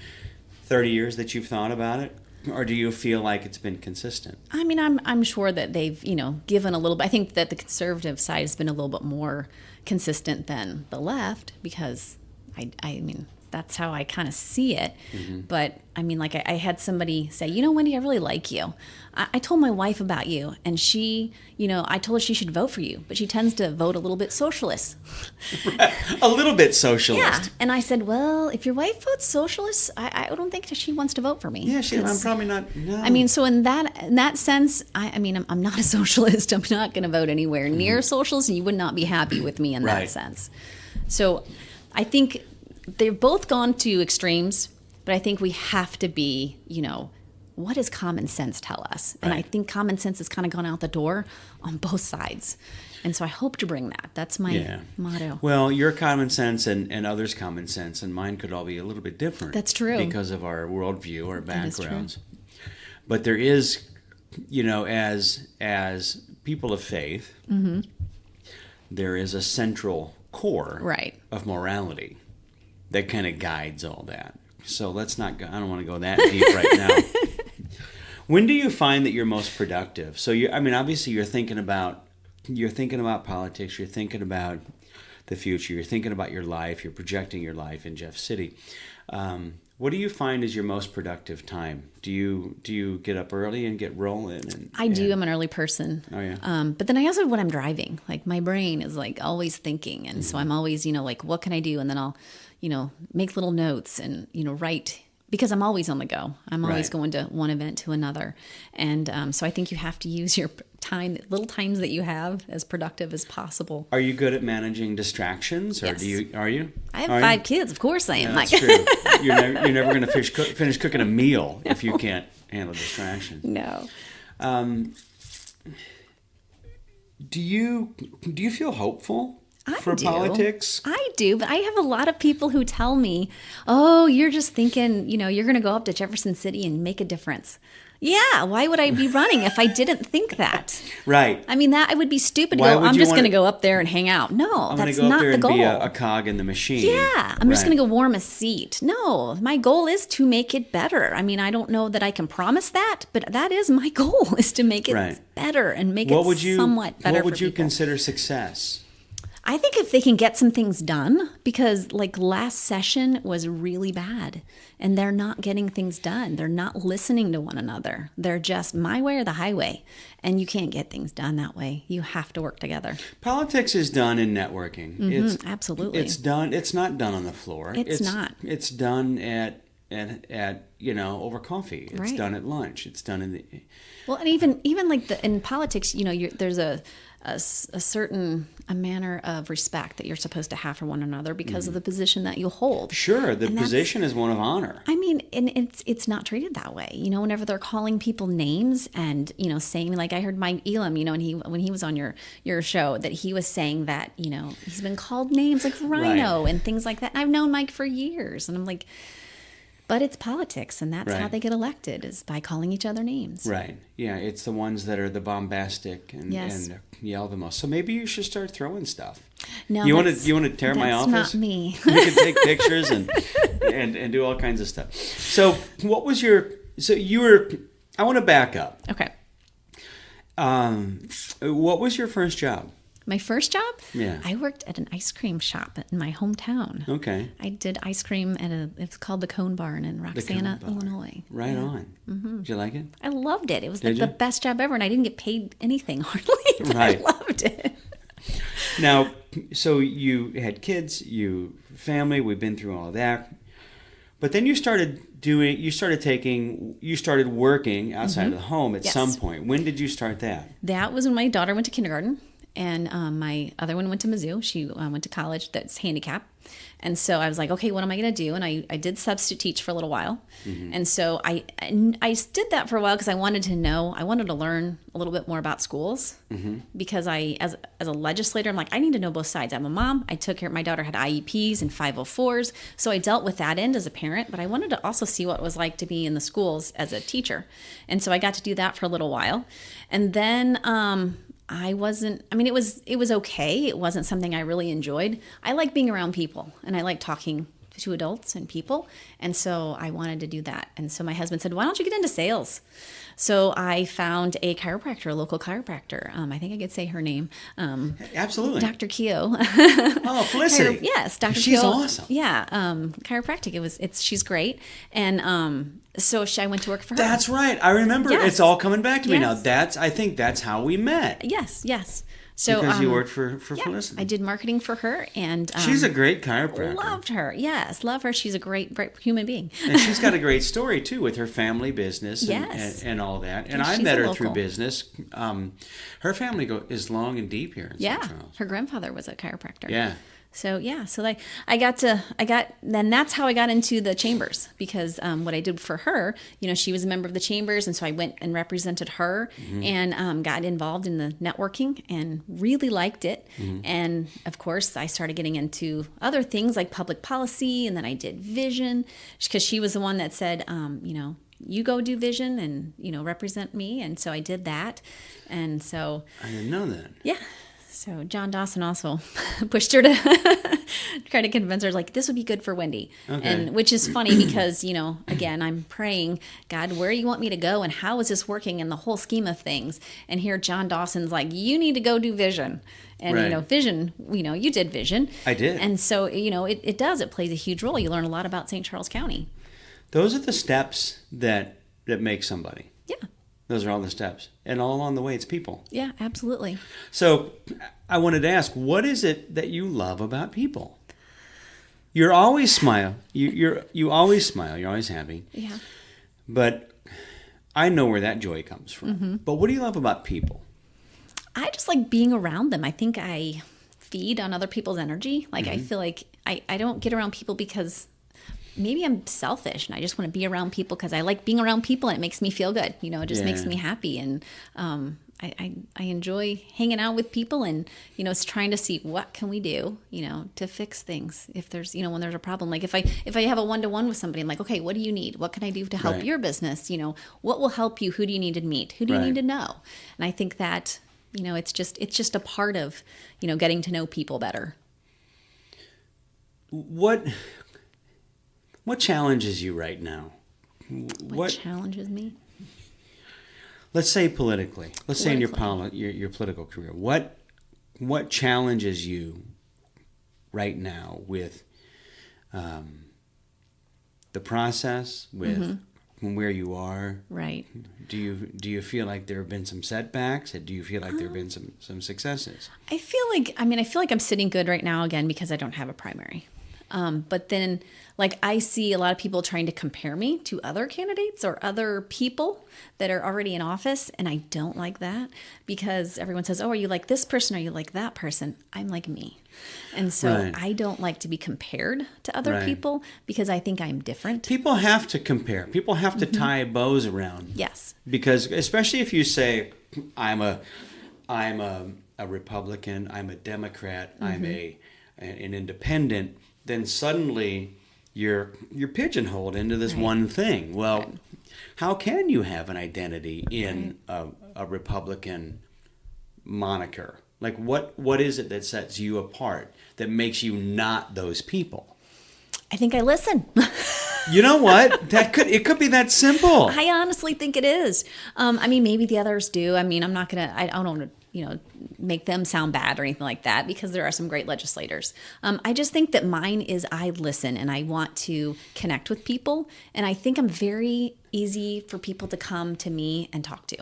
30 years that you've thought about it? Or do you feel like it's been consistent? I mean, I'm sure that they've, given a little bit. I think that the conservative side has been a little bit more consistent than the left, because I mean, that's how I kind of see it. But I mean, like I had somebody say, Wendy, I really like you. I told my wife about you, and she, I told her she should vote for you, but she tends to vote a little bit socialist. A little bit socialist. Yeah. And I said, well, if your wife votes socialist, I don't think that she wants to vote for me. Yeah, I'm probably not. No. I mean, so in that sense, I mean, I'm not a socialist. I'm not going to vote anywhere near socialist, and you would not be happy with me in that sense. So I think they've both gone to extremes, but I think we have to be, what does common sense tell us? And I think common sense has kind of gone out the door on both sides. And so I hope to bring that. That's my motto. Well, your common sense and others' common sense and mine could all be a little bit different. That's true. Because of our worldview, our backgrounds. That is true. But there is, as people of faith, there is a central core of morality that kind of guides all that. So let's not go, I don't want to go that deep right now. When do you find that you're most productive? So obviously you're thinking about politics, you're thinking about the future, you're thinking about your life, you're projecting your life in Jeff City. What do you find is your most productive time? Do you get up early and get rolling? I do. I'm an early person. Oh yeah. But then I also, when I'm driving, like my brain is like always thinking, and so I'm always, like, what can I do? And then I'll, make little notes and write, because I'm always on the go. I'm always going to one event to another, and so I think you have to use your time, little times that you have, as productive as possible. Are you good at managing distractions, or yes. Are you? I have 5 kids, of course I am. Yeah, that's true. You're never going to finish cooking a meal if you can't handle distractions. No. Do you feel hopeful for politics? I do, but I have a lot of people who tell me, "Oh, you're just thinking, you're going to go up to Jefferson City and make a difference." Yeah, why would I be running if I didn't think that? Right. I mean, that I would be stupid to go, I'm just going to go up there and hang out. No, that's not the goal. I'm going to go up there and be a cog in the machine. Yeah, I'm just going to go warm a seat. No, my goal is to make it better. I mean, I don't know that I can promise that, but that is my goal, is to make it better and make it somewhat better for people. What would you consider success? I think if they can get some things done, because like last session was really bad and they're not getting things done. They're not listening to one another. They're just my way or the highway, and you can't get things done that way. You have to work together. Politics is done in networking. Absolutely. It's done. It's not done on the floor. It's not. It's done at over coffee. It's done at lunch. It's done in the. Well, and even like in politics, there's a certain manner of respect that you're supposed to have for one another because of the position that you hold. Sure, the position is one of honor. I mean, and it's not treated that way. Whenever they're calling people names and saying, like, I heard Mike Elam, and when he was on your show, that he was saying that he's been called names like Rhino and things like that. And I've known Mike for years, and I'm like. But it's politics, and that's how they get elected, is by calling each other names. Right. Yeah, it's the ones that are the bombastic and yell the most. So maybe you should start throwing stuff. No, you want to tear my office? That's not me. You can take pictures and do all kinds of stuff. So what was I want to back up. Okay. What was your first job? My first job? Yeah. I worked at an ice cream shop in my hometown. Okay. I did ice cream at it's called the Cone Barn in Roxana, Illinois. Right on. Mm-hmm. Did you like it? I loved it. It was Did like you? the best job ever, and I didn't get paid anything hardly, but Right. I loved it. Now, so you had kids, family, we've been through all that. But then you started working outside of the home at Yes. some point. When did you start that? That was when my daughter went to kindergarten, and my other one went to Mizzou. She went to college that's handicap. And so I was like, okay, what am I going to do? And I did substitute teach for a little while. Mm-hmm. And so I did that for a while because I wanted to learn a little bit more about schools. Mm-hmm. Because as a legislator, I'm like, I need to know both sides. I'm a mom. I took care, my daughter had IEPs and 504s. So I dealt with that end as a parent, but I wanted to also see what it was like to be in the schools as a teacher. And so I got to do that for a little while. And then, it was okay. It wasn't something I really enjoyed. I like being around people and I like talking to adults and people. And so I wanted to do that. And so my husband said, why don't you get into sales? So I found a chiropractor, a local chiropractor. I think I could say her name. Absolutely. Dr. Keogh. Oh, Felicity. Yes, Dr. She's Keogh. awesome. Yeah, chiropractic. She's great. And so I went to work for her. That's right. I remember. Yes. It's all coming back to me now. Yes. I think that's how we met. Yes. So, because you worked for Felicity. I did marketing for her, and she's a great chiropractor. Loved her. Yes, love her. She's a great human being. And she's got a great story too with her family business and, Yes. and all that. And I She's met a her local. through business. Her family is long and deep here in St. Charles. Her grandfather was a chiropractor. Yeah. So then that's how I got into the chambers, because what I did for her, she was a member of the chambers, and so I went and represented her, mm-hmm. and got involved in the networking and really liked it. Mm-hmm. And of course, I started getting into other things like public policy, and then I did vision, because she was the one that said, you go do vision and represent me, and so I did that, and so I didn't know that. Yeah. So John Dawson also pushed her to try to convince her, like, this would be good for Wendy. Okay. And which is funny because, again, I'm praying, God, where do you want me to go? And how is this working in the whole scheme of things? And here John Dawson's like, you need to go do vision. And, right. Vision, you did vision. I did. And so, it does. It plays a huge role. You learn a lot about St. Charles County. Those are the steps that make somebody. Yeah. Those are all the steps. And all along the way, it's people. Yeah, absolutely. So I wanted to ask, what is it that you love about people? You're always smile. You always smile. You're always happy. Yeah. But I know where that joy comes from. Mm-hmm. But what do you love about people? I just like being around them. I think I feed on other people's energy. Like, mm-hmm. I feel like I don't get around people because maybe I'm selfish and I just want to be around people because I like being around people and it makes me feel good. It just makes me happy. And I enjoy hanging out with people and, it's trying to see what can we do, to fix things. If there's, when there's a problem, like if I have a one-to-one with somebody, I'm like, okay, what do you need? What can I do to help your business? What will help you? Who do you need to meet? Who do you need to know? And I think that, it's just a part of, getting to know people better. What challenges you right now? What challenges me? Let's say politically. Let's say in your political career. What challenges you right now with the process, with where you are? Right. Do you feel like there have been some setbacks? Do you feel like there have been some successes? I feel like I'm sitting good right now again because I don't have a primary. But then, I see a lot of people trying to compare me to other candidates or other people that are already in office, and I don't like that because everyone says, oh, are you like this person? Are you like that person? I'm like me. And so I don't like to be compared to other people because I think I'm different. People have to compare. People have to tie bows around. Yes. Because especially if you say, I'm a Republican, I'm a Democrat, I'm an independent, then suddenly you're pigeonholed into this one thing. Well, how can you have an identity in a Republican moniker? Like what is it that sets you apart that makes you not those people? I think I listen. You know what? It could be that simple. I honestly think it is. I mean, maybe the others do. I mean, I don't want to, make them sound bad or anything like that, because there are some great legislators. I just think that mine is I listen and I want to connect with people. And I think I'm very easy for people to come to me and talk to.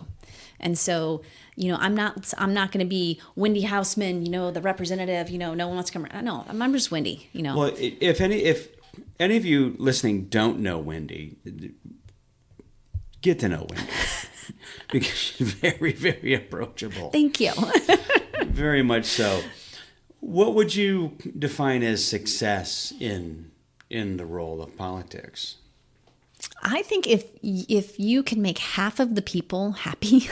And so, I'm not going to be Wendy Hausman, the representative, no one wants to come. No, I'm just Wendy, Well, if any of you listening don't know Wendy, get to know Wendy. Because she's very, very approachable. Thank you. Very much so. What would you define as success in the role of politics? I think if you can make half of the people happy,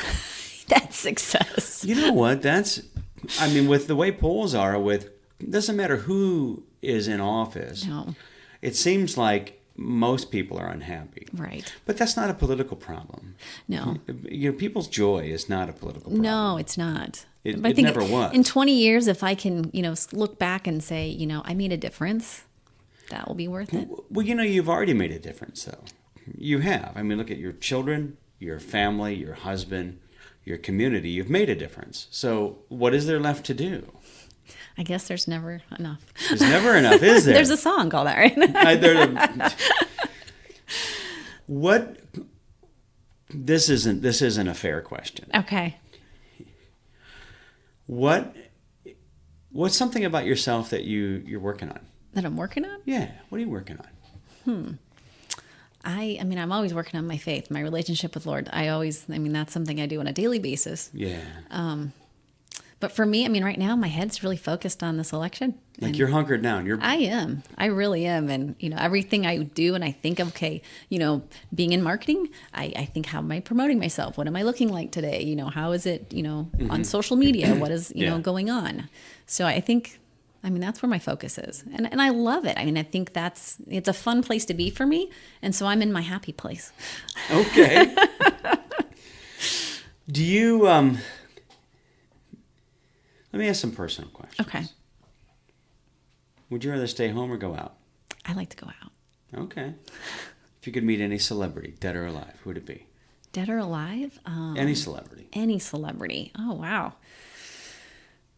that's success. You know what? With the way polls are, it doesn't matter who is in office. No. It seems like most people are unhappy. Right. But that's not a political problem. No. People's joy is not a political problem. No, it's not. It But I think never was. In 20 years, if I can, look back and say, I made a difference, that will be worth it. Well, you've already made a difference, though. You have. I mean, look at your children, your family, your husband, your community. You've made a difference. So what is there left to do? I guess there's never enough. There's never enough, is there? There's a song called that, right? What? This isn't a fair question. Okay. What's something about yourself that you're working on? That I'm working on? Yeah. What are you working on? I'm always working on my faith, my relationship with Lord. That's something I do on a daily basis. Yeah. But for me, right now my head's really focused on this election. Like you're hunkered down. I am. I really am. And, everything I do and I think of, being in marketing, I think, how am I promoting myself? What am I looking like today? How is it, on social media? What is, going on? So I think, that's where my focus is. And I love it. I think it's a fun place to be for me. And so I'm in my happy place. Okay. Do you, let me ask some personal questions. Okay. Would you rather stay home or go out? I like to go out. Okay. If you could meet any celebrity, dead or alive, who would it be? Dead or alive? Any celebrity. Any celebrity. Oh, wow.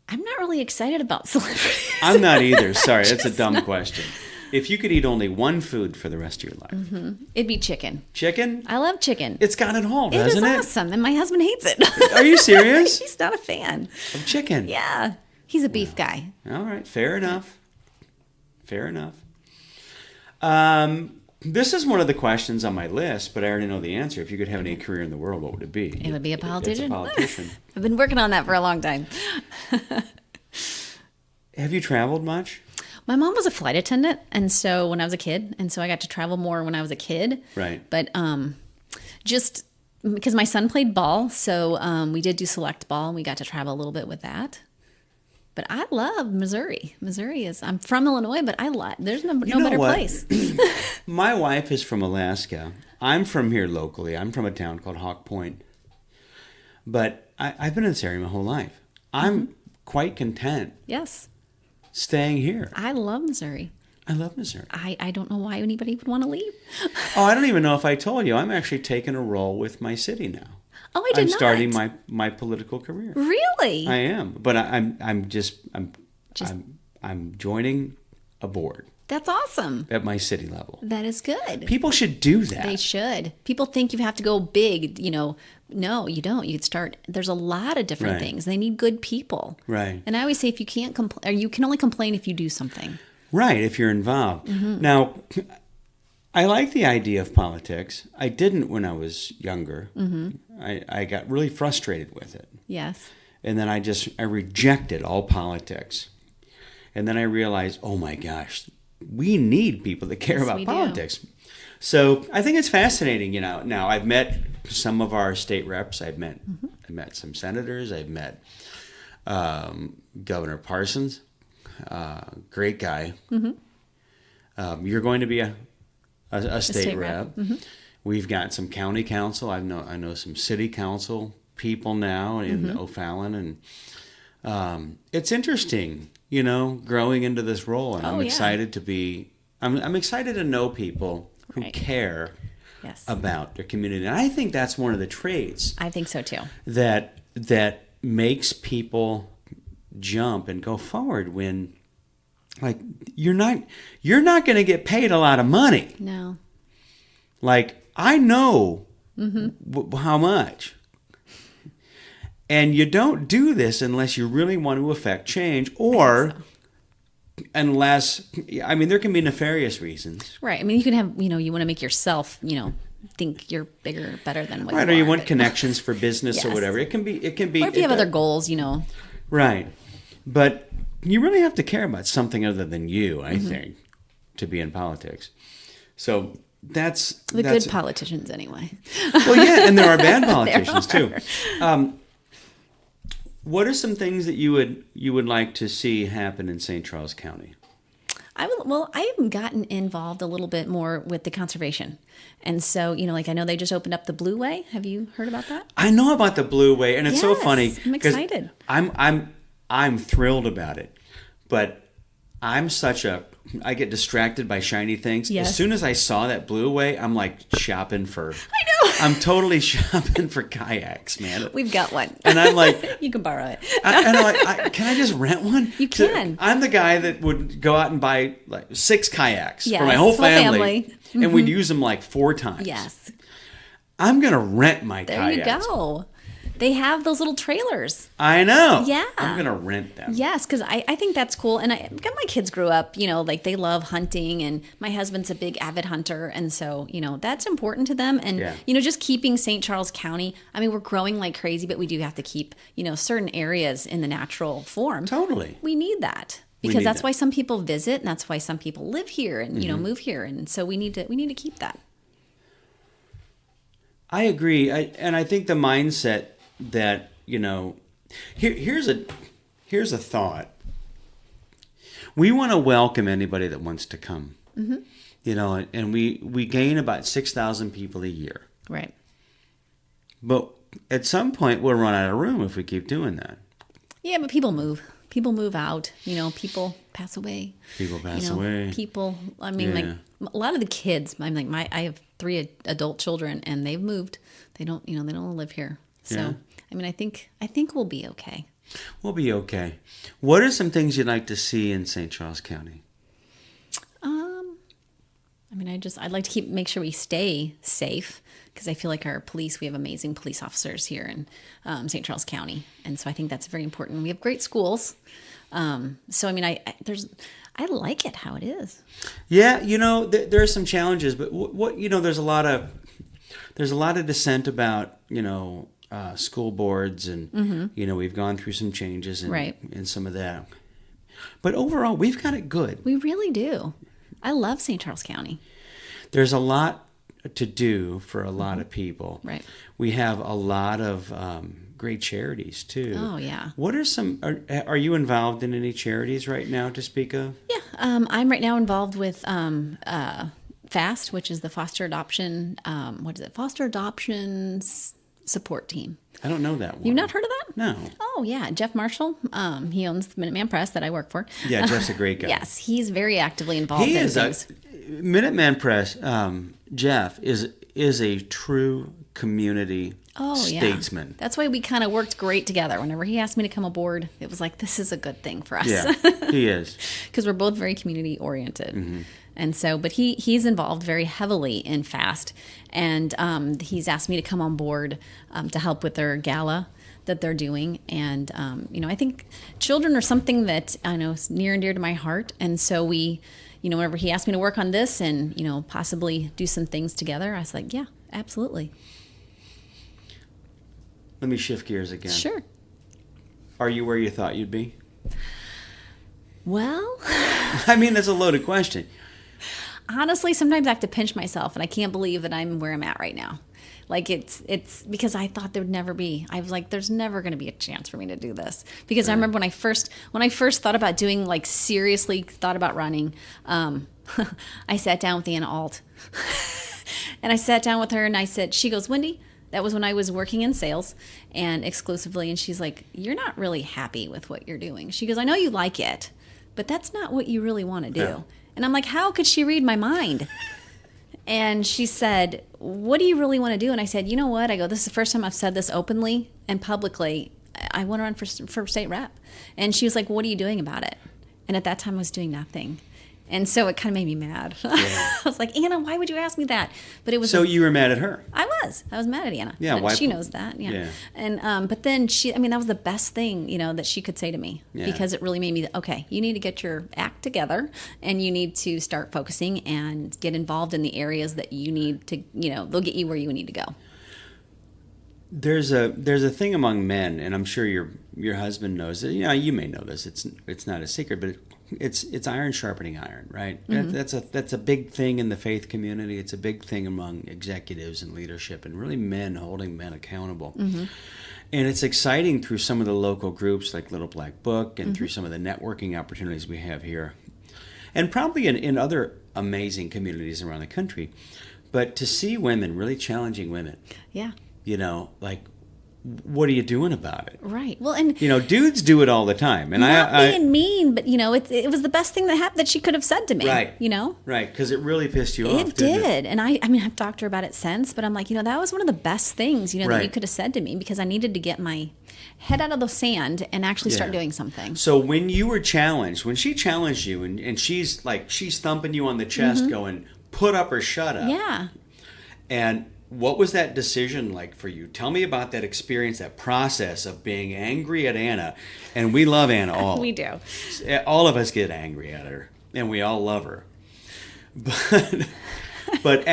I'm not really excited about celebrities. I'm not either. Sorry, that's a dumb question. If you could eat only one food for the rest of your life. It'd be chicken. Chicken? I love chicken. It's got it all, doesn't it? It is awesome, and my husband hates it. Are you serious? He's not a fan. Of chicken? Yeah. He's a beef guy. All right, fair enough. Fair enough. This is one of the questions on my list, but I already know the answer. If you could have any career in the world, what would it be? It would be a politician. It's a politician. I've been working on that for a long time. Have you traveled much? My mom was a flight attendant, and so when I was a kid, and so I got to travel more when I was a kid. Right. But just because my son played ball, so we did do select ball, and we got to travel a little bit with that. But I love Missouri. I'm from Illinois, but there's no better place. My wife is from Alaska. I'm from here locally. I'm from a town called Hawk Point. But I've been in this area my whole life. I'm quite content. Yes. Staying here. I love Missouri. I love Missouri. I don't know why anybody would want to leave. Oh, I don't even know if I told you. I'm actually taking a role with my city now. Oh, I did not. I'm starting my political career. Really? I am, but I'm joining a board. That's awesome. At my city level. That is good. People should do that. They should. People think you have to go big, No, you don't. You start. There's a lot of different things. They need good people. Right. And I always say, if you can't complain, or you can only complain if you do something. Right. If you're involved. Now, I like the idea of politics. I didn't when I was younger. I got really frustrated with it. Yes. And then I rejected all politics. And then I realized, oh my gosh, we need people that care about politics. So I think it's fascinating, Now I've met some of our state reps. I've met some senators. I've met Governor Parsons, great guy. You're going to be a state rep. We've got some county council. I know some city council people now in O'Fallon, and it's interesting, growing into this role. And I'm excited to be. I'm excited to know people who Right. care Yes. about their community. And I think that's one of the traits I think so too. that makes people jump and go forward when, like, you're not going to get paid a lot of money. No. Like, I know how much. And you don't do this unless you really want to affect change, or unless, I mean, there can be nefarious reasons. Right. I mean, you can have, you want to make yourself, think you're bigger, better than what Right, you or you are, want but- connections for business or Yes. whatever. It can be. Or if you have other goals, Right. But you really have to care about something other than you, I think, to be in politics. So that's good politicians anyway. Well, yeah, and there are bad politicians There too. What are some things that you would like to see happen in St. Charles County? I've gotten involved a little bit more with the conservation. And so, I know they just opened up the Blue Way. Have you heard about that? I know about the Blue Way, and it's so Yes, funny. I'm 'cause excited. I'm thrilled about it, but I get distracted by shiny things. Yes. As soon as I saw that Blue Way, I'm like shopping for. I know. I'm totally shopping for kayaks, man. We've got one. And I'm like, You can borrow it. can I just rent one? You can. I'm the guy that would go out and buy like 6 kayaks Yes, for my whole whole family, family. and we'd use them like 4 times. Yes. I'm gonna rent my There kayaks. you go. They have those little trailers. I know. Yeah. I'm gonna rent them. Yes, because I think that's cool. And my kids grew up, like they love hunting, and my husband's a big avid hunter. And so, that's important to them. And, Yeah. just keeping St. Charles County, I mean, we're growing like crazy, but we do have to keep, certain areas in the natural form. Totally. We need that. We Because need that's that. why some people visit, and that's why some people live here and, move here. And so we need to keep that. I agree. I think the mindset that, here's a thought. We want to welcome anybody that wants to come. Mm-hmm. And we gain about 6,000 people a year. Right. But at some point we'll run out of room if we keep doing that. Yeah, but people move. People move out. People pass away. People pass away. People. I mean, Yeah. like a lot of the kids. I'm like I have 3 adult children, and they've moved. They don't. They don't live here. So Yeah. I mean, I think we'll be okay. We'll be okay. What are some things you'd like to see in St. Charles County? I mean, I'd like to make sure we stay safe, because I feel like we have amazing police officers here in St. Charles County, and so I think that's very important. We have great schools. So I mean, I like it how it is. Yeah, there are some challenges, but what there's a lot of dissent about school boards, and we've gone through some changes and Right. and some of that. But overall, we've got it good. We really do. I love St. Charles County. There's a lot to do for a lot of people. Right. We have a lot of great charities too. Oh yeah. What are some? Are you involved in any charities right now to speak of? Yeah. I'm right now involved with FAST, which is the Foster Adoption. Foster Adoption Support Team. I don't know that one. You've not heard of that? No. Oh yeah, Jeff Marshall. He owns the Minuteman Press that I work for. Yeah, Jeff's a great guy. Yes, he's very actively involved He in is things. Minuteman Press. Jeff is a true community statesman. That's why we kind of worked great together. Whenever he asked me to come aboard, it was like, this is a good thing for us. Yeah, he is. Because we're both very community oriented. Mm-hmm. And so, but he's involved very heavily in FAST. And he's asked me to come on board to help with their gala that they're doing. And, I think children are something that I know is near and dear to my heart. And so whenever he asked me to work on this and, possibly do some things together, I was like, yeah, absolutely. Let me shift gears again. Sure. Are you where you thought you'd be? Well, I mean, that's a loaded question. honestly, sometimes I have to pinch myself, and I can't believe that I'm where I'm at right now. Like it's because I thought there would never be. I was like, there's never going to be a chance for me to do this. Because I remember when I first thought about doing, like, seriously thought about running, I sat down with Anna Alt, and I sat down with her, and I said, she goes, Wendy. That was when I was working in sales and exclusively, and she's like, you're not really happy with what you're doing. She goes, I know you like it, but that's not what you really want to do. Yeah. And I'm like, how could she read my mind? And she said, what do you really want to do? And I said, you know what? I go, this is the first time I've said this openly and publicly. I want to run for state rep. And she was like, what are you doing about it? And at that time I was doing nothing. And so it kind of made me mad. Yeah. I was like, Anna, why would you ask me that? But it was so you were mad at her. I was mad at Anna. Yeah, why? She knows that. Yeah. And but then that was the best thing, that she could say to me, because it really made me, okay, you need to get your act together and you need to start focusing and get involved in the areas that you need to, they'll get you where you need to go. There's a thing among men, and I'm sure your husband knows it. You may know this. It's not a secret, but it's iron sharpening iron, right? Mm-hmm. That's a big thing in the faith community. It's a big thing among executives and leadership, and really men holding men accountable. Mm-hmm. And it's exciting through some of the local groups like Little Black Book, and through some of the networking opportunities we have here, and probably in other amazing communities around the country. But to see women, really challenging women, like, what are you doing about it? Right. Well, and dudes do it all the time, and not being mean, but it was the best thing that she could have said to me. Right. Right, because it really pissed you off. It did, and I've talked to her about it since, but I'm like, that was one of the best things, right, that you could have said to me, because I needed to get my head out of the sand and actually start doing something. So when you were challenged, when she challenged you, and she's thumping you on the chest, going, "Put up or shut up." Yeah. And what was that decision like for you? Tell me about that experience, that process of being angry at Anna. And we love Anna all. We do. All of us get angry at her, and we all love her. But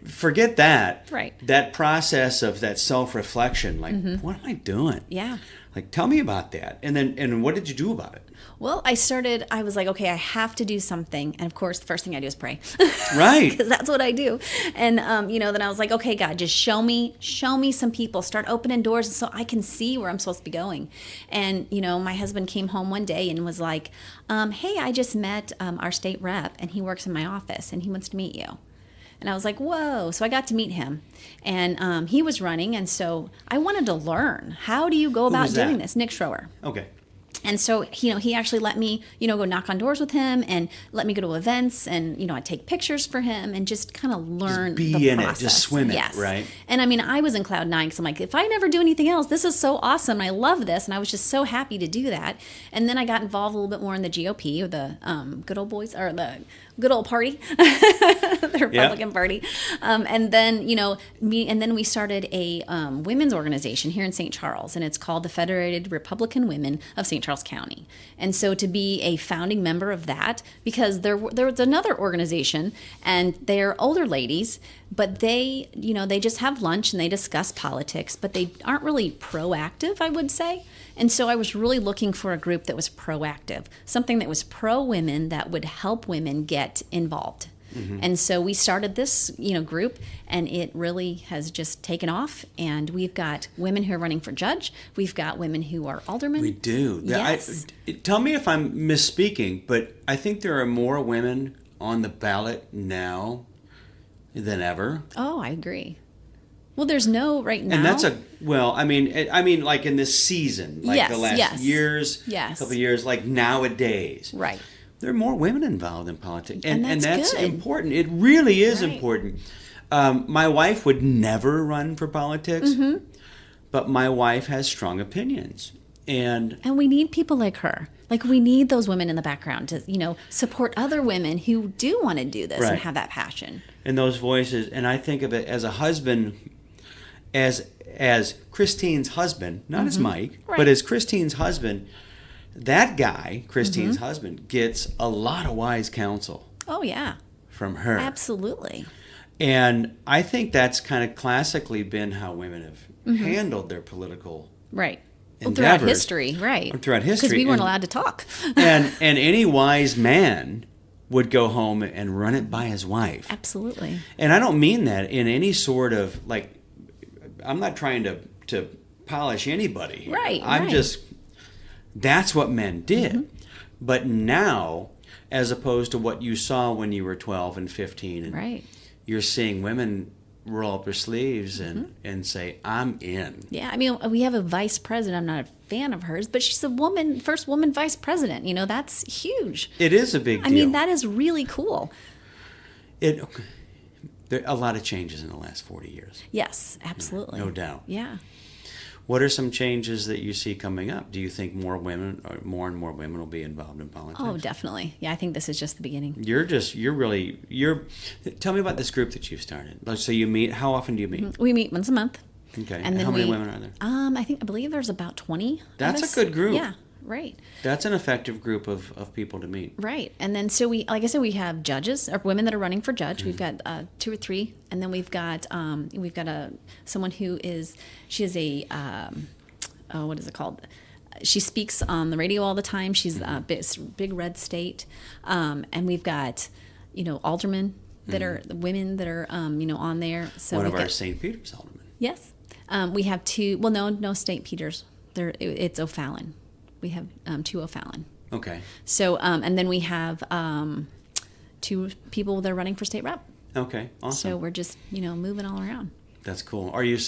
forget that. Right. That process of that self-reflection, like, what am I doing? Yeah. Like, tell me about that. And what did you do about it? Well, I was like, okay, I have to do something. And of course, the first thing I do is pray. Right. Because that's what I do. And, then I was like, okay, God, just show me some people. Start opening doors so I can see where I'm supposed to be going. And, my husband came home one day and was like, hey, I just met our state rep, and he works in my office, and he wants to meet you. And I was like, whoa. So I got to meet him. And he was running, and so I wanted to learn. How do you go about doing this? Nick Schroer. Okay. And so, he actually let me, go knock on doors with him and let me go to events, and, I'd take pictures for him and just kind of learn the process. Be in it, just swim it, right? And I was in cloud nine, because I'm like, if I never do anything else, this is so awesome. I love this. And I was just so happy to do that. And then I got involved a little bit more in the GOP, or the good old boys, or the good old party, the Republican Party. And then, we started a women's organization here in St. Charles, and it's called the Federated Republican Women of St. Charles County. And so to be a founding member of that, because there was another organization, and they're older ladies, but they just have lunch and they discuss politics, but they aren't really proactive, I would say. And so I was really looking for a group that was proactive, something that was pro-women, that would help women get involved. Mm-hmm. And so we started this, group, and it really has just taken off. And we've got women who are running for judge. We've got women who are aldermen. We do. Yes. Tell me if I'm misspeaking, but I think there are more women on the ballot now than ever. Oh, I agree. Well, there's no right now. And that's like in this season, like the last years, couple of years, like nowadays. Right. There are more women involved in politics. And that's good. Important. It really is important. My wife would never run for politics, but my wife has strong opinions. And we need people like her. Like, we need those women in the background to, support other women who do want to do this and have that passion. And those voices. And I think of it as a husband, as Christine's husband, not as Mike, but as Christine's husband. That guy, Christine's husband, gets a lot of wise counsel. Oh, yeah. From her. Absolutely. And I think that's kind of classically been how women have handled their political endeavors. Throughout history, right. Throughout history. Because we weren't allowed to talk. and any wise man would go home and run it by his wife. Absolutely. And I don't mean that in any sort of, I'm not trying to polish anybody here. Right, I'm just... That's what men did. But now, as opposed to what you saw when you were 12 and 15, and you're seeing women roll up their sleeves and say, I'm in. Yeah, we have a vice president. I'm not a fan of hers, but she's a first woman vice president. That's huge. It is a big deal. That is really cool. There are a lot of changes in the last 40 years. Yes, absolutely. No doubt. Yeah. What are some changes that you see coming up? Do you think more women, or more and more women, will be involved in politics? Oh, definitely. Yeah, I think this is just the beginning. Tell me about this group that you've started. So you meet, how often do you meet? We meet once a month. Okay. And then how many women are there? I believe there's about 20. That's of us. a good group. Yeah, right. That's an effective group of people to meet. Right. And then, so we, like I said, we have judges or women that are running for judge. We've got 2 or 3. And then we've got someone who is, she is a, what is it called? She speaks on the radio all the time. She's a big red state. And we've got, aldermen that are women that are, on there. So one of our St. Peter's aldermen. Yes. We have 2, well, no St. Peter's. It's O'Fallon. We have 2 O'Fallon. Okay. So, and then we have 2 people that are running for state rep. Okay, awesome. So we're just, moving all around. That's cool. Are you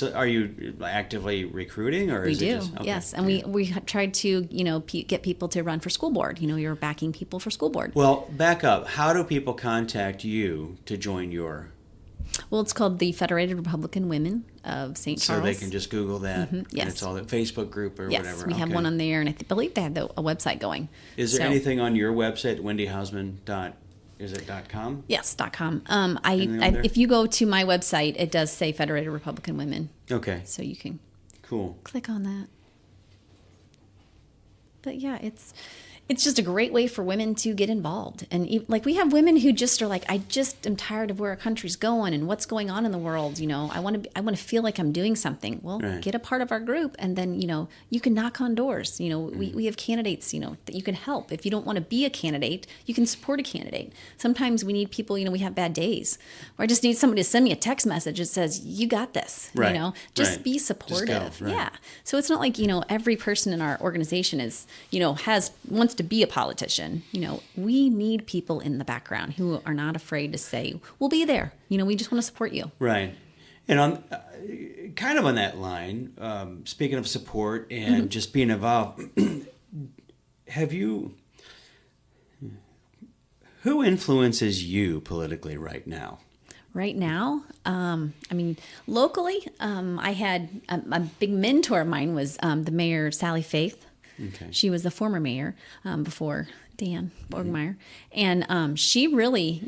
actively recruiting, or is we it do? just, okay. Yes, and we tried to get people to run for school board. You're backing people for school board. Well, back up. How do people contact you to join your? Well, it's called the Federated Republican Women of St. Charles. So they can just Google that. Yes. And it's all the Facebook group or yes, whatever. we have Okay. one on there, and I believe they have a website going. Is there anything on your website, wendyhausman.com? Yes, .com. there? If you go to my website, it does say Federated Republican Women. Okay. So you can Cool. click on that. But yeah, it's just a great way for women to get involved. And like, we have women who just are like, I just am tired of where our country's going and what's going on in the world. I want to feel like I'm doing something. Well, Right. get a part of our group, and then you can knock on doors. We have candidates that you can help. If you don't want to be a candidate, you can support a candidate. Sometimes we need people. We have bad days, or I just need somebody to send me a text message that says, "You got this." Right. Just Right. be supportive. Just go. Right. Yeah. So it's not like every person in our organization is wants to be a politician. We need people in the background who are not afraid to say, "We'll be there." We just want to support you. Right. And on kind of on that line, speaking of support and just being involved, who influences you politically right now? Right now, locally, I had a big mentor of mine was the mayor, Sally Faith. Okay. She was the former mayor before Dan Borgmeyer. And she really,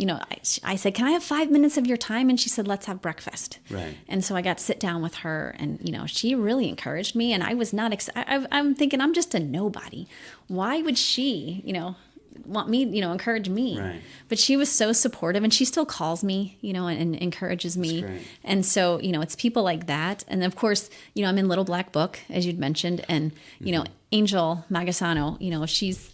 I said, "Can I have 5 minutes of your time?" And she said, "Let's have breakfast." Right. And so I got to sit down with her, and, she really encouraged me. And I was not, I'm thinking, I'm just a nobody. Why would she, want me, encourage me? Right. But she was so supportive, and she still calls me, and encourages me. That's great. And so, it's people like that. And of course, I'm in Little Black Book, as you'd mentioned, and, Angel Magasano, she's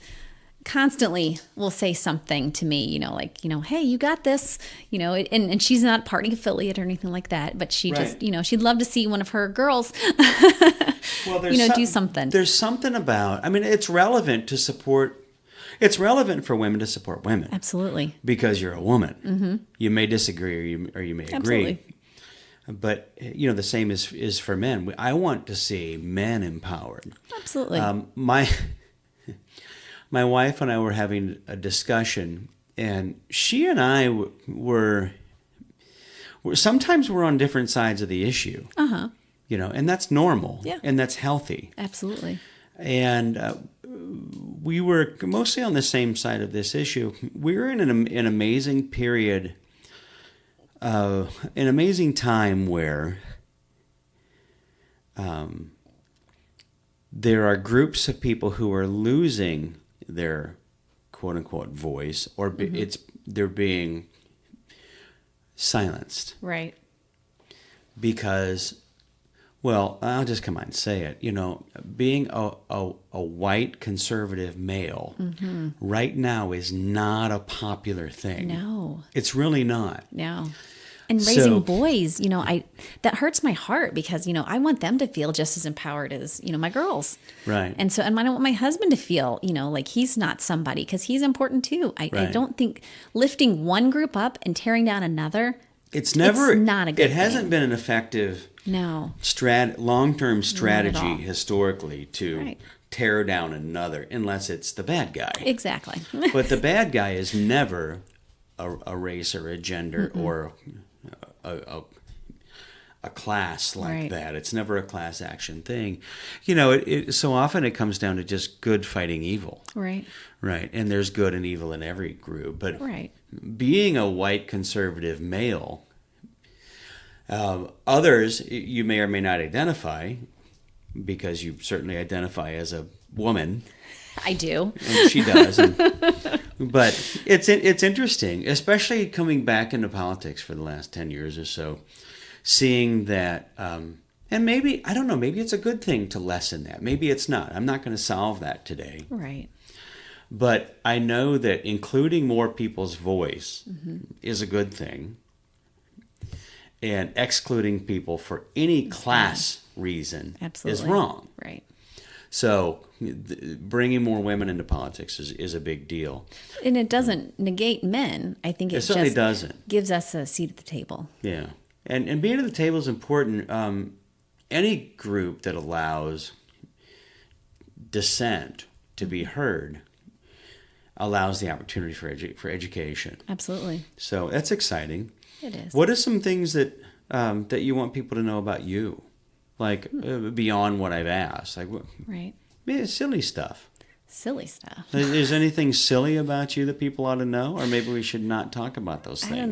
constantly will say something to me, like, "Hey, you got this," and she's not party affiliate or anything like that, but she Right. just, she'd love to see one of her girls, Well, do something. There's something about, it's relevant to support. It's relevant for women to support women. Absolutely. Because you're a woman. Mm-hmm. You may disagree or you may agree. Absolutely. But, the same is for men. I want to see men empowered. Absolutely. My wife and I were having a discussion, and she and I were sometimes we're on different sides of the issue. Uh-huh. And that's normal. Yeah. And that's healthy. Absolutely. And we were mostly on the same side of this issue. We were in an amazing period, an amazing time where there are groups of people who are losing their quote unquote voice, or they're being silenced. Right. Because, well, I'll just come out and say it. Being a white conservative male right now is not a popular thing. No. It's really not. No. And raising boys, that hurts my heart because, I want them to feel just as empowered as, my girls. Right. And so, and I don't want my husband to feel, like he's not somebody, because he's important too. I don't think lifting one group up and tearing down another, it's not a good It hasn't been an effective long-term strategy historically to tear down another, unless it's the bad guy. Exactly. But the bad guy is never a race or a gender or a class like Right. that. It's never a class action thing. So often it comes down to just good fighting evil. Right. Right. And there's good and evil in every group. But Right. being a white conservative male, others you may or may not identify, because you certainly identify as a woman. I do. And she does. But it's interesting, especially coming back into politics for the last 10 years or so, seeing that, and maybe, I don't know, maybe it's a good thing to lessen that. Maybe it's not. I'm not going to solve that today. Right. But I know that including more people's voice is a good thing. And excluding people for any class reason Absolutely. is wrong. Right. So bringing more women into politics is a big deal. And it doesn't negate men. I think it certainly just doesn't. gives us a seat at the table. Yeah. And being at the table is important. Any group that allows dissent to be heard allows the opportunity for education. Absolutely. So that's exciting. It is. What are some things that you want people to know about you? Like beyond what I've asked? Like, Right. silly stuff. Silly stuff. Is anything silly about you that people ought to know? Or maybe we should not talk about those things? I don't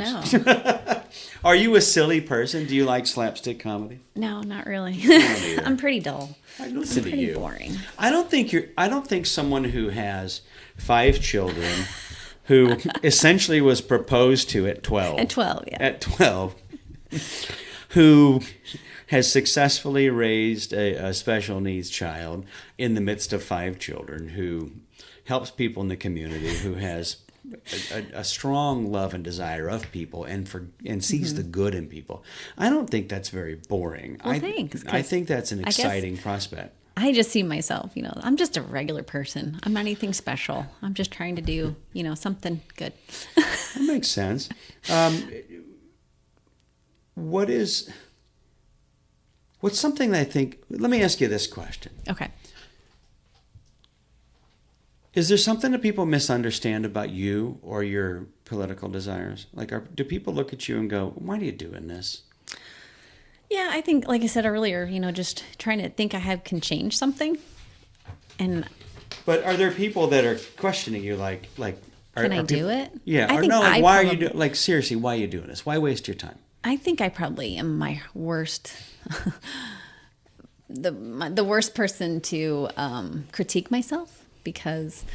know. Are you a silly person? Do you like slapstick comedy? No, not really. either. I'm pretty dull. I listen to Pretty you. boring. I don't think someone who has 5 children, who essentially was proposed to at 12. At 12, yeah. At 12, who has successfully raised a special needs child in the midst of 5 children, who helps people in the community, who has a strong love and desire of people and sees the good in people. I don't think that's very boring. Well, thanks, I think that's an guess exciting prospect. I just see myself, I'm just a regular person. I'm not anything special. I'm just trying to do, something good. That makes sense. What's something that I think, let me ask you this question. Okay. Is there something that people misunderstand about you or your political desires? Like, do people look at you and go, why are you doing this? Yeah, I think, like I said earlier, just trying to think can change something. But are there people that are questioning you, like, can I do it? Yeah. I Or think no, like, I why probably- are you doing, like, seriously, why are you doing this? Why waste your time? I think I probably am my worst, the worst person to critique myself, because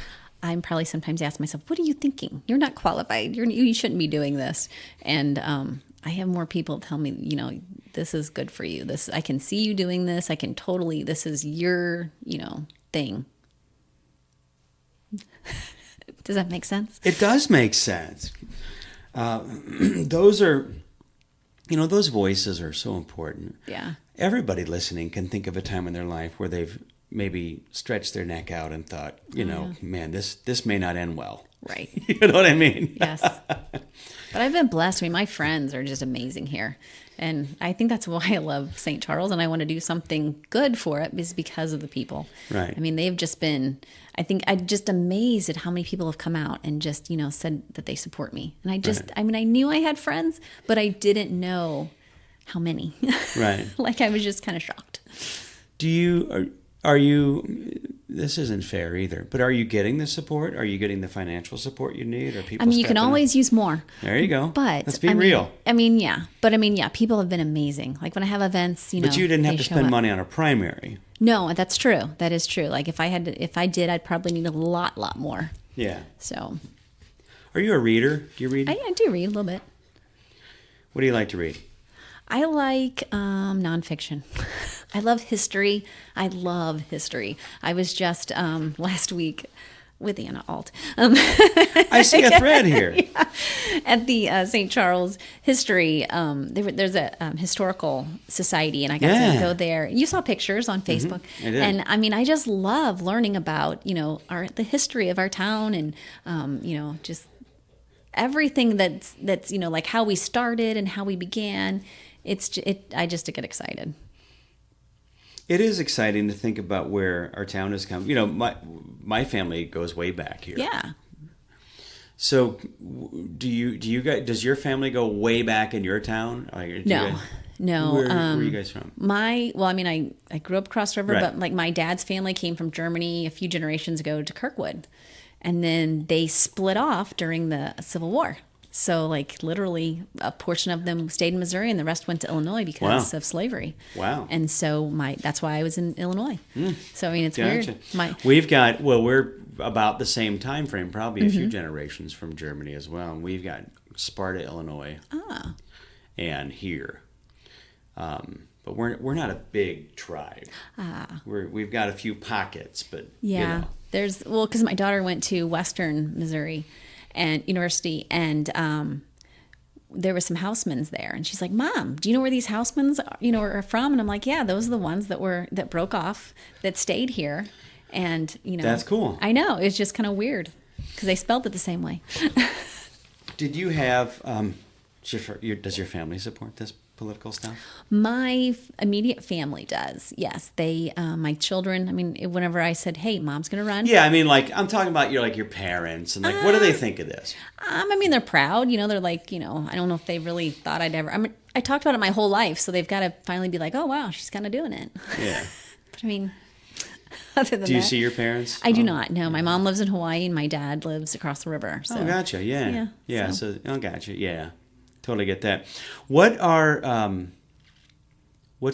I'm probably sometimes ask myself, what are you thinking? You're not qualified. You shouldn't be doing this. And I have more people tell me, this is good for you. I can see you doing this. This is your, thing. Does that make sense? It does make sense. Those voices are so important. Yeah. Everybody listening can think of a time in their life where they've maybe stretched their neck out and thought, man, this may not end well. Right. You know what I mean? Yes. But I've been blessed. My friends are just amazing here. And I think that's why I love St. Charles, and I want to do something good for it, is because of the people. Right. I mean, they've just been, I'm just amazed at how many people have come out and just, said that they support me. And I knew I had friends, but I didn't know how many. Right. Like, I was just kind of shocked. Are you, this isn't fair either, but are you getting the support? Are you getting the financial support you need? Or people you can always use more. There you go. But let's be real. Yeah. But people have been amazing. Like, when I have events, But you didn't have they to show spend up. money on a primary. No, that's true. That is true. Like, if I did, I'd probably need a lot more. Yeah. So. Are you a reader? Do you read? I do read a little bit. What do you like to read? I like nonfiction. I love history. I was just last week with Anna Alt. I see a thread here. Yeah. At the St. Charles History, there's a historical society, and I got to go there. You saw pictures on Facebook. I did. And I just love learning about, the history of our town, and, just everything that's like how we started and how we began. I just get excited. It is exciting to think about where our town has come. My family goes way back here. Yeah. So, does your family go way back in your town? No. Where are you guys from? I grew up across the river, Right. but like my dad's family came from Germany a few generations ago to Kirkwood. And then they split off during the Civil War. So like literally a portion of them stayed in Missouri and the rest went to Illinois because of slavery. Wow. And so that's why I was in Illinois. So I mean, it's Gotcha. weird. We're about the same time frame, probably a few generations from Germany as well. And we've got Sparta, Illinois, and here. But we're not a big tribe. We've got a few pockets, but Yeah. Because my daughter went to Western Missouri and University, and there were some Hausmans there, and she's like, "Mom, do you know where these Hausmans are from?" And I'm like, "Yeah, those are the ones that broke off, that stayed here." And That's cool. I know, it's just kind of weird because they spelled it the same way. Did you have? Does your family support this political stuff? My immediate family does. Yes, they. My children. I mean, whenever I said, "Hey, Mom's going to run," Yeah, I mean, like I'm talking about your parents and what do they think of this? I mean, they're proud. They're like, I don't know if they really thought I'd ever. I mean, I talked about it my whole life, so they've got to finally be like, "Oh, wow, she's kind of doing it." Yeah. But I mean, other than Do you that, see your parents? I do not. No, my mom lives in Hawaii, and my dad lives across the river. So. Oh, gotcha. Yeah. Yeah. So, gotcha. Yeah. Totally get that. What's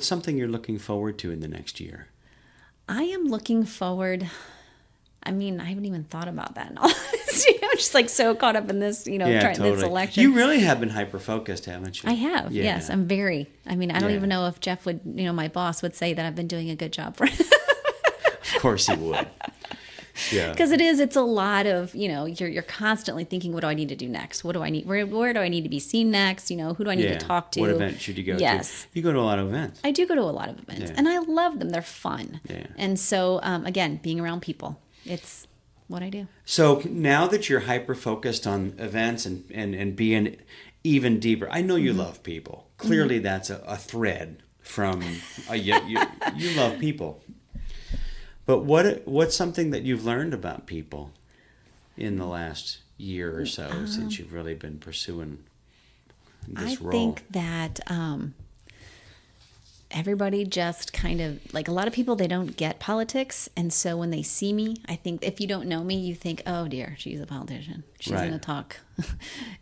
something you're looking forward to in the next year? I am looking forward. I mean, I haven't even thought about that in all honesty. I'm just like so caught up in this, this election. You really have been hyper-focused, haven't you? I have, Yeah. yes. I'm very, I mean, I don't Yeah. even know if Jeff would, my boss would say that I've been doing a good job for him. Of course he would. Yeah. Because it's a lot of, you're constantly thinking, what do I need to do next? What do I need? Where do I need to be seen next? Who do I need to talk to? What event should you go to? Yes. You go to a lot of events. I do go to a lot of events, and I love them. They're fun. Yeah. And so, again, being around people, it's what I do. So now that you're hyper-focused on events and being even deeper, I know you love people. Clearly that's a thread from, you love people. But what's something that you've learned about people in the last year or so since you've really been pursuing this role? I think that everybody just kind of, like a lot of people, they don't get politics. And so when they see me, I think if you don't know me, you think, oh dear, she's a politician. She's Right. going to talk.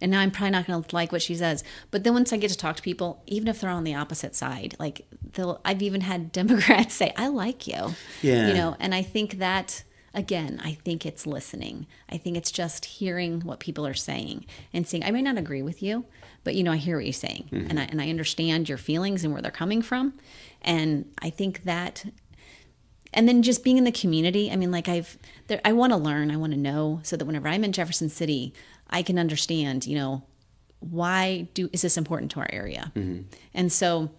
And now I'm probably not going to like what she says. But then once I get to talk to people, even if they're on the opposite side, like I've even had Democrats say, I like you. Yeah. And I think that, again, I think it's listening. I think it's just hearing what people are saying and saying, I may not agree with you, but I hear what you're saying, and I understand your feelings and where they're coming from, and I think that, and then just being in the community. I mean, like I want to learn, I want to know, so that whenever I'm in Jefferson City, I can understand, why is this important to our area, and so.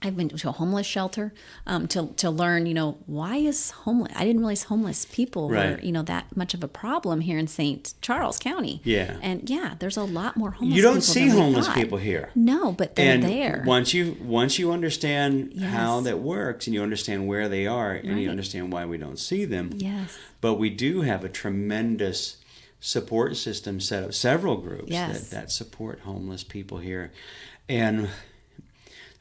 I've been to a homeless shelter to learn, why is homeless? I didn't realize homeless people were, that much of a problem here in St. Charles County. Yeah. And there's a lot more homeless people. You don't see than we homeless thought. people here. No, but they're And there. once you understand Yes. how that works and you understand where they are and you Right. understand why we don't see them. Yes. But we do have a tremendous support system set up, several groups Yes. that support homeless people here. And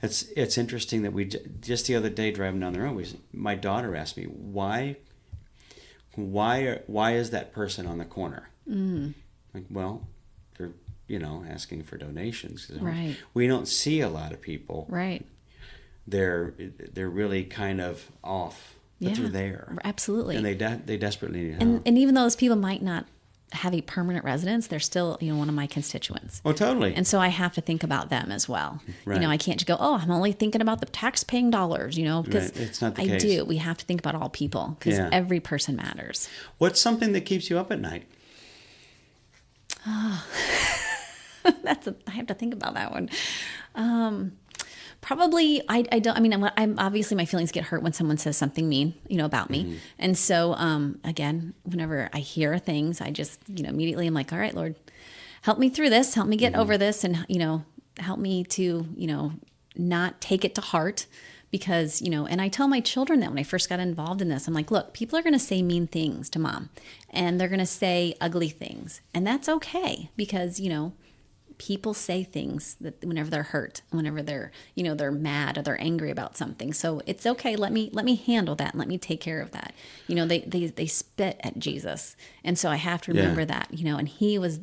it's interesting that we just the other day driving down the road, my daughter asked me, why is that person on the corner? Like, well, they're asking for donations. Right. We don't see a lot of people. Right. They're really kind of off, but they're there. Absolutely. And they desperately need help. And even though those people might not have a permanent residence, they're still, one of my constituents. Oh, totally. And so I have to think about them as well. Right. I can't just go, oh, I'm only thinking about the tax-paying dollars, because Right. It's not the I case. do. We have to think about all people because Yeah. every person matters. What's something that keeps you up at night? I have to think about that one. Probably, I don't, I mean, I'm obviously my feelings get hurt when someone says something mean, about me. And so, again, whenever I hear things, I just, immediately I'm like, all right, Lord, help me through this, help me get over this, and, help me to, not take it to heart, because, and I tell my children that when I first got involved in this, I'm like, look, people are going to say mean things to mom, and they're going to say ugly things. And that's okay, because, people say things that whenever they're hurt, whenever they're, they're mad or they're angry about something. So it's okay. Let me handle that and let me take care of that. They spit at Jesus. And so I have to remember that, and he was,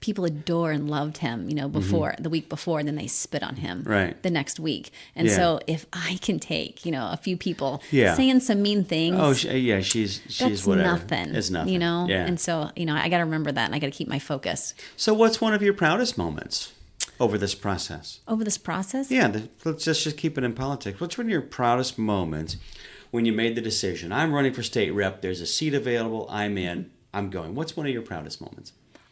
people adore and loved him, before the week before, and then they spit on him the next week. And so if I can take, a few people saying some mean things. Oh, she's that's whatever. Nothing. It's nothing. Yeah. And so, I got to remember that, and I got to keep my focus. So what's one of your proudest moments over this process? Over this process? Yeah, let's just keep it in politics. What's one of your proudest moments when you made the decision? I'm running for state rep. There's a seat available. I'm in. I'm going. What's one of your proudest moments?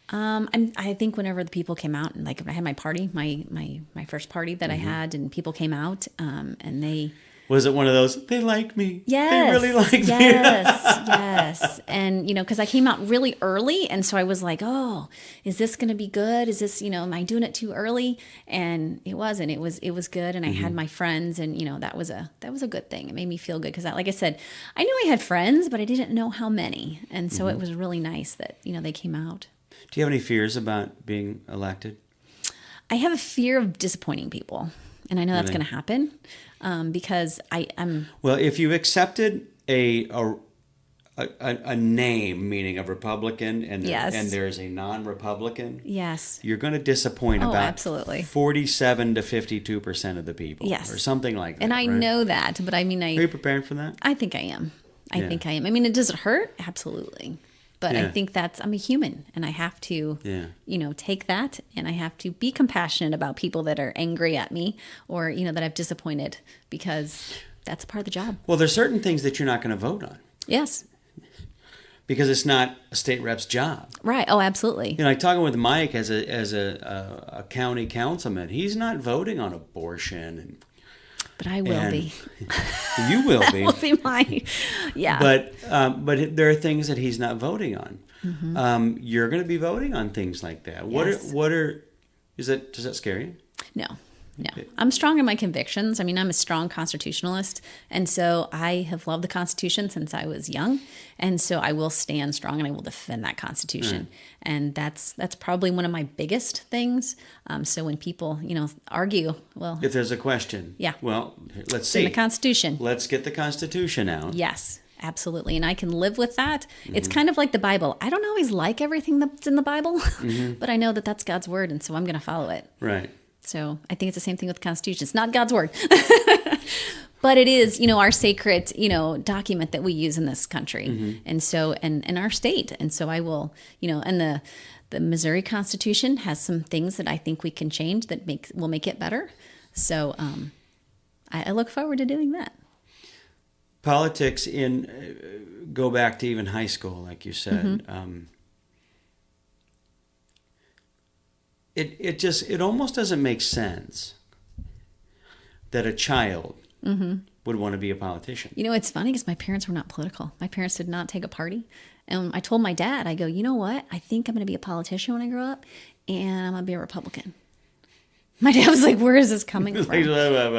I think whenever the people came out, and like I had my party, my first party that I had, and people came out, and they... Was it one of those, they like me? Yes. They really like me. Yes. And, because I came out really early, and so I was like, oh, is this going to be good? Is this, am I doing it too early? And it wasn't. It was good, and I had my friends, and, that was a good thing. It made me feel good, because, like I said, I knew I had friends, but I didn't know how many. And so it was really nice that, they came out. Do you have any fears about being elected? I have a fear of disappointing people, and I know that's going to happen because I'm. Well, if you accepted a name, meaning a Republican, and there's a non-Republican, you're going to disappoint about absolutely 47 to 52% of the people, or something like that. And I know that, but I mean, are you prepared for that? I think I am. I think I am. I mean, does it hurt? Absolutely. But I think I'm a human, and I have to, take that, and I have to be compassionate about people that are angry at me or, that I've disappointed, because that's a part of the job. Well, there's certain things that you're not going to vote on. Yes. Because it's not a state rep's job. Right. Oh, absolutely. Like talking with Mike as a county councilman, he's not voting on abortion but I will be. You will be. That will be my, But there are things that he's not voting on. Mm-hmm. You're going to be voting on things like that. Yes. Does that scare you? No. I'm strong in my convictions. I mean, I'm a strong constitutionalist, and so I have loved the Constitution since I was young, and so I will stand strong and I will defend that Constitution. And that's probably one of my biggest things. So when people, argue, well, if there's a question, well, let's see in the Constitution. Let's get the Constitution out. Yes. Absolutely. And I can live with that. Mm-hmm. It's kind of like the Bible. I don't always like everything that's in the Bible, but I know that that's God's word, and so I'm going to follow it. Right. So I think it's the same thing with the Constitution. It's not God's word, but it is, our sacred, document that we use in this country, and so and our state. And so I will, and the Missouri Constitution has some things that I think we can change that will make it better. So I look forward to doing that. Politics go back to even high school, like you said. It almost doesn't make sense that a child would want to be a politician. It's funny because my parents were not political. My parents did not take a party. And I told my dad, I go, you know what? I think I'm going to be a politician when I grow up, and I'm going to be a Republican. My dad was like, where is this coming from?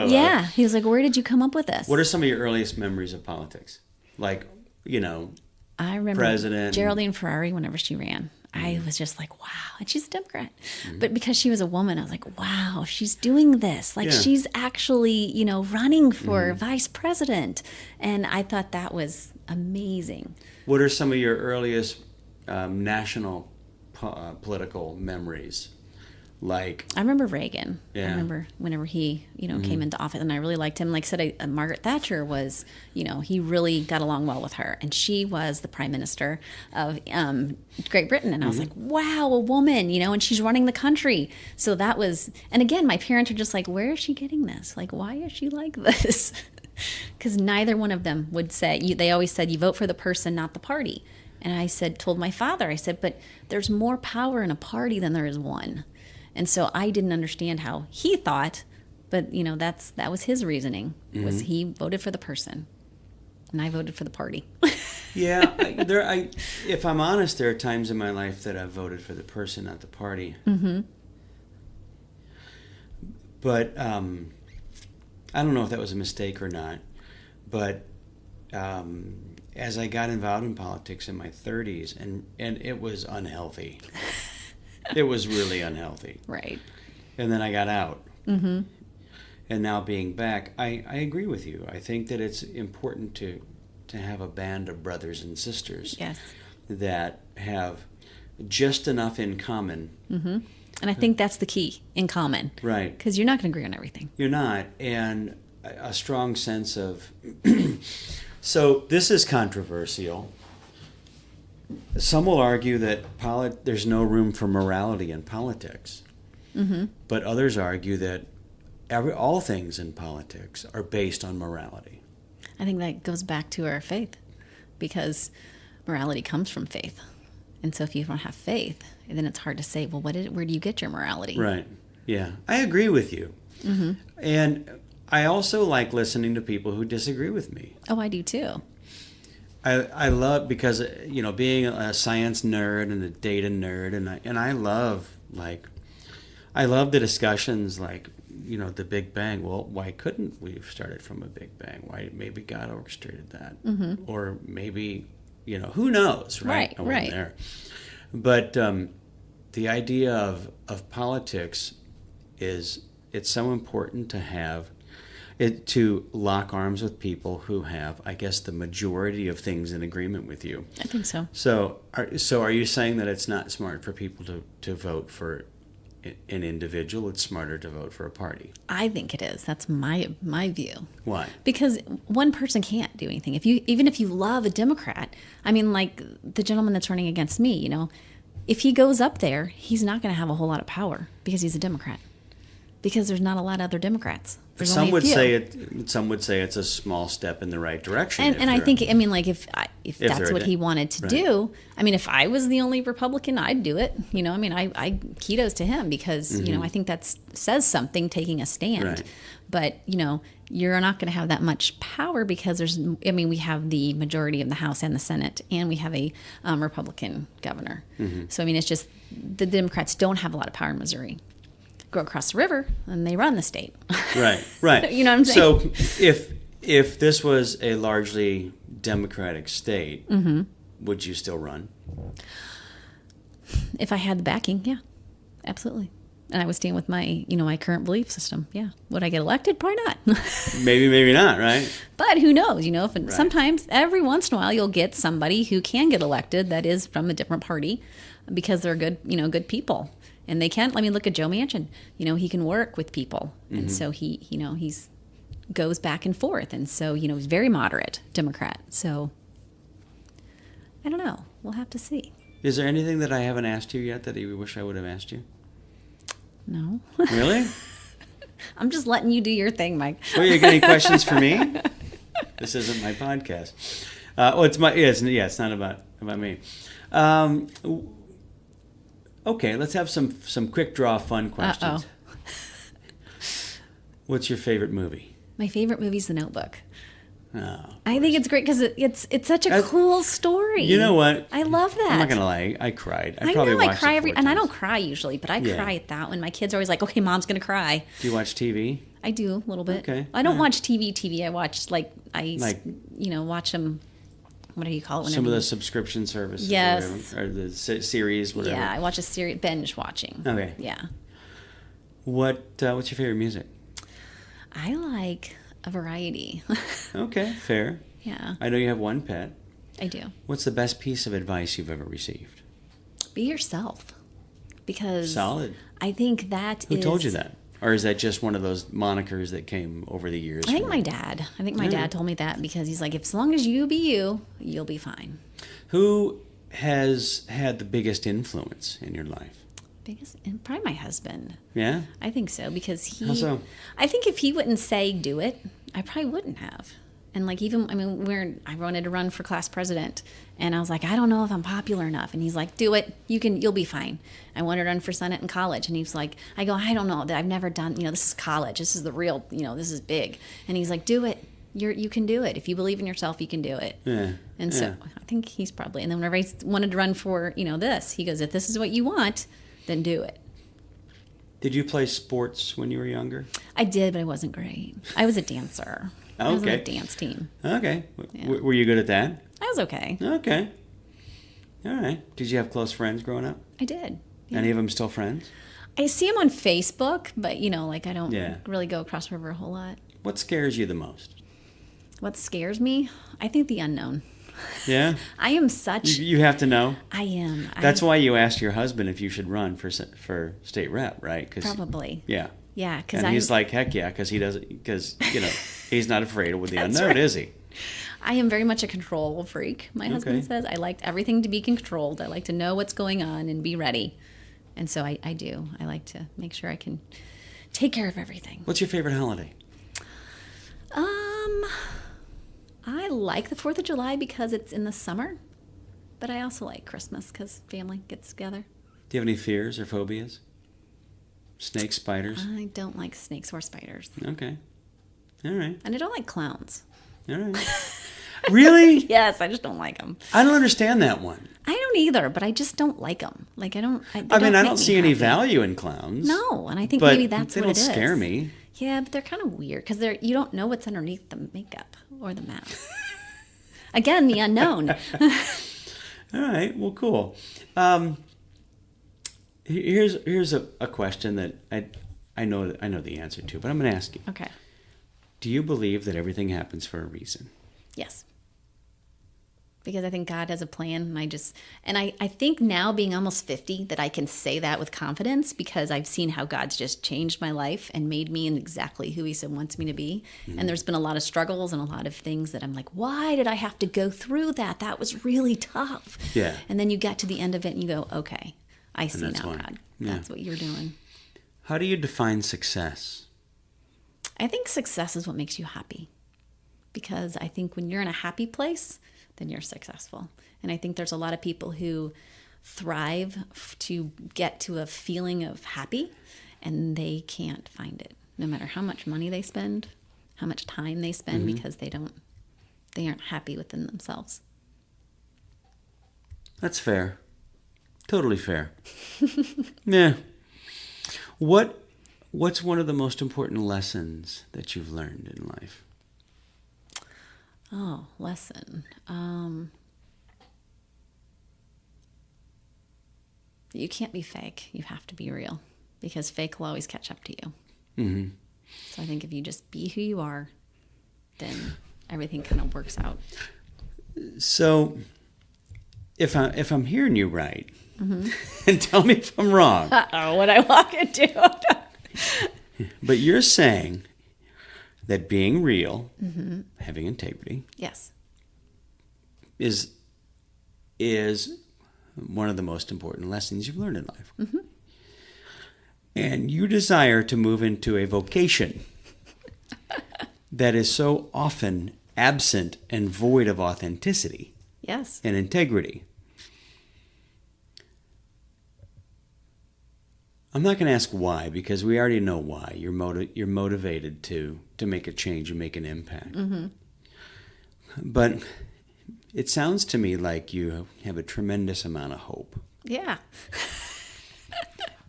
Yeah. He was like, where did you come up with this? What are some of your earliest memories of politics? Like, I remember President Geraldine Ferrari whenever she ran. I was just like, wow. And she's a Democrat. But because she was a woman, I was like, wow, she's doing this. Like, she's actually, running for vice president. And I thought that was amazing. What are some of your earliest national political memories? Like, I remember Reagan. Yeah. I remember whenever he, came into office, and I really liked him. Like I said, Margaret Thatcher was, he really got along well with her, and she was the prime minister of Great Britain. And I was like, wow, a woman, and she's running the country. So that was, and again, my parents are just like, where is she getting this? Like, why is she like this? Because neither one of them would say, they always said, you vote for the person, not the party. And I told my father, I said, but there's more power in a party than there is one. And so I didn't understand how he thought, but that was his reasoning. Was he voted for the person, and I voted for the party. Yeah, if I'm honest, there are times in my life that I've voted for the person, not the party. But I don't know if that was a mistake or not, but as I got involved in politics in my 30s, and it was unhealthy. It was really unhealthy. Right. And then I got out. Mm-hmm. And now being back, I agree with you. I think that it's important to have a band of brothers and sisters Yes. that have just enough in common. Mm-hmm. And I think that's the key, in common. Right. Because you're not going to agree on everything. You're not. And a strong sense of... So this is controversial. Some will argue that there's no room for morality in politics. Mm-hmm. But others argue that all things in politics are based on morality. I think that goes back to our faith, because morality comes from faith. And so if you don't have faith, then it's hard to say, well, where do you get your morality? Right. Yeah. I agree with you. Mm-hmm. And I also like listening to people who disagree with me. Oh, I do too. I love, because, being a science nerd and a data nerd, and I love the discussions like, the Big Bang. Well, why couldn't we have started from a Big Bang? Why maybe God orchestrated that? Mm-hmm. Or maybe, who knows, right? Right, right. There. But the idea of politics is, it's so important to have it, to lock arms with people who have, I guess, the majority of things in agreement with you. I think so. So are you saying that it's not smart for people to vote for an individual? It's smarter to vote for a party? I think it is. That's my view. Why? Because one person can't do anything. Even if you love a Democrat, I mean, like the gentleman that's running against me, if he goes up there, he's not going to have a whole lot of power because he's a Democrat. Because there's not a lot of other Democrats. There's Some only a would few. Some would say it's a small step in the right direction. And I think, if that's they're what he wanted to do, if I was the only Republican, I'd do it. I kudos to him because, I think that says something, taking a stand. Right. But, you're not going to have that much power because we have the majority of the House and the Senate, and we have a Republican governor. Mm-hmm. So, it's just the Democrats don't have a lot of power in Missouri. Go across the river and they run the state. Right. You know what I'm saying? So if this was a largely Democratic state, mm-hmm. would you still run? If I had the backing, yeah, absolutely. And I would stand with my, my current belief system. Yeah. Would I get elected? Probably not. maybe not, right? But who knows? Right. Sometimes, every once in a while, you'll get somebody who can get elected that is from a different party because they're good, good people. And they can. Look at Joe Manchin. He can work with people, and Mm-hmm. so he's goes back and forth, and so he's very moderate Democrat. So I don't know. We'll have to see. Is there anything that I haven't asked you yet that you wish I would have asked you? No. Really? I'm just letting you do your thing, Mike. Well, you got any questions for me? This isn't my podcast. It's not about me. Okay, let's have some quick draw fun questions. Uh-oh. What's your favorite movie? My favorite movie's The Notebook. Oh, I think it's great because it's such a cool story. You know what? I love that. I'm not gonna lie, I cried. I probably know I watched cry it 4 and I times. don't cry usually, but I cry at that one. My kids are always like, "Okay, Mom's gonna cry." Do you watch TV? I do a little bit. Okay. I don't watch TV. I watch watch them. What do you call it? Some of the subscription services. Yes. Or the series, whatever. Yeah, I watch a series, binge watching. Okay. Yeah. What's your favorite music? I like a variety. Okay, fair. Yeah. I know you have one pet. I do. What's the best piece of advice you've ever received? Be yourself. Because Solid. I think that Who told you that? Or is that just one of those monikers that came over the years? I think my dad. Dad told me that because he's like, as long as you be you, you'll be fine. Who has had the biggest influence in your life? Probably my husband. Yeah? I think so because How so? I think if he wouldn't say do it, I probably wouldn't have. And like I wanted to run for class president, and I was like, I don't know if I'm popular enough. And he's like, do it. You'll be fine. I wanted to run for Senate in college, and he's like, I don't know. I've never done. This is college. This is the real. This is big. And he's like, do it. You can do it. If you believe in yourself, you can do it. Yeah. And so I think he's probably. And then whenever I wanted to run for this, he goes, if this is what you want, then do it. Did you play sports when you were younger? I did, but I wasn't great. I was a dancer. I was on Okay. a dance team. Okay. Yeah. Were you good at that? I was okay. Okay. All right. Did you have close friends growing up? I did. Yeah. Any of them still friends? I see them on Facebook, but like I don't Yeah. really go across the river a whole lot. What scares you the most? What scares me? I think the unknown. Yeah? I am such. You have to know? I am. That's why you asked your husband if you should run for state rep, right? Probably. Yeah. Yeah, because And he's like, heck yeah, because he's not afraid of the That's unknown, right. is he? I am very much a control freak. My husband Okay. says I like everything to be controlled. I like to know what's going on and be ready. And so I do. I like to make sure I can take care of everything. What's your favorite holiday? I like the 4th of July because it's in the summer, but I also like Christmas because family gets together. Do you have any fears or phobias? Snakes, spiders? I don't like snakes or spiders. Okay. All right. And I don't like clowns. All right. Really? Yes, I just don't like them. I don't understand that one. I don't either, but I just don't like them. Like I don't I don't see any happy. value in clowns. No, and I think but maybe that's they what don't it is. scare me. Yeah, but they're kind of weird because you don't know what's underneath the makeup or the mask. Again, the unknown. All right. Well, cool. Here's a question that I know the answer to, but I'm going to ask you. Okay. Do you believe that everything happens for a reason? Yes. Because I think God has a plan, and I think now being almost 50 that I can say that with confidence because I've seen how God's just changed my life and made me exactly who He wants me to be. Mm-hmm. And there's been a lot of struggles and a lot of things that I'm like, why did I have to go through that? That was really tough. Yeah. And then you get to the end of it and you go, okay, I see now, why. God. Yeah. That's what you're doing. How do you define success? I think success is what makes you happy. Because I think when you're in a happy place, then you're successful. And I think there's a lot of people who thrive to get to a feeling of happy, and they can't find it, no matter how much money they spend, how much time they spend, Mm-hmm. because they aren't happy within themselves. That's fair. Totally fair. Yeah. What's one of the most important lessons that you've learned in life? Oh, lesson. You can't be fake. You have to be real, because fake will always catch up to you. Mm-hmm. So I think if you just be who you are, then everything kind of works out. So, if I'm hearing you right, Mm-hmm. and tell me if I'm wrong, Uh-oh, what I walk into. but you're saying that being real, Mm-hmm. having integrity, Yes. is one of the most important lessons you've learned in life. Mm-hmm. And you desire to move into a vocation that is so often absent and void of authenticity Yes. and integrity. I'm not going to ask why, because we already know why. You're motivated to make a change and make an impact. Mm-hmm. But it sounds to me like you have a tremendous amount of hope. Yeah.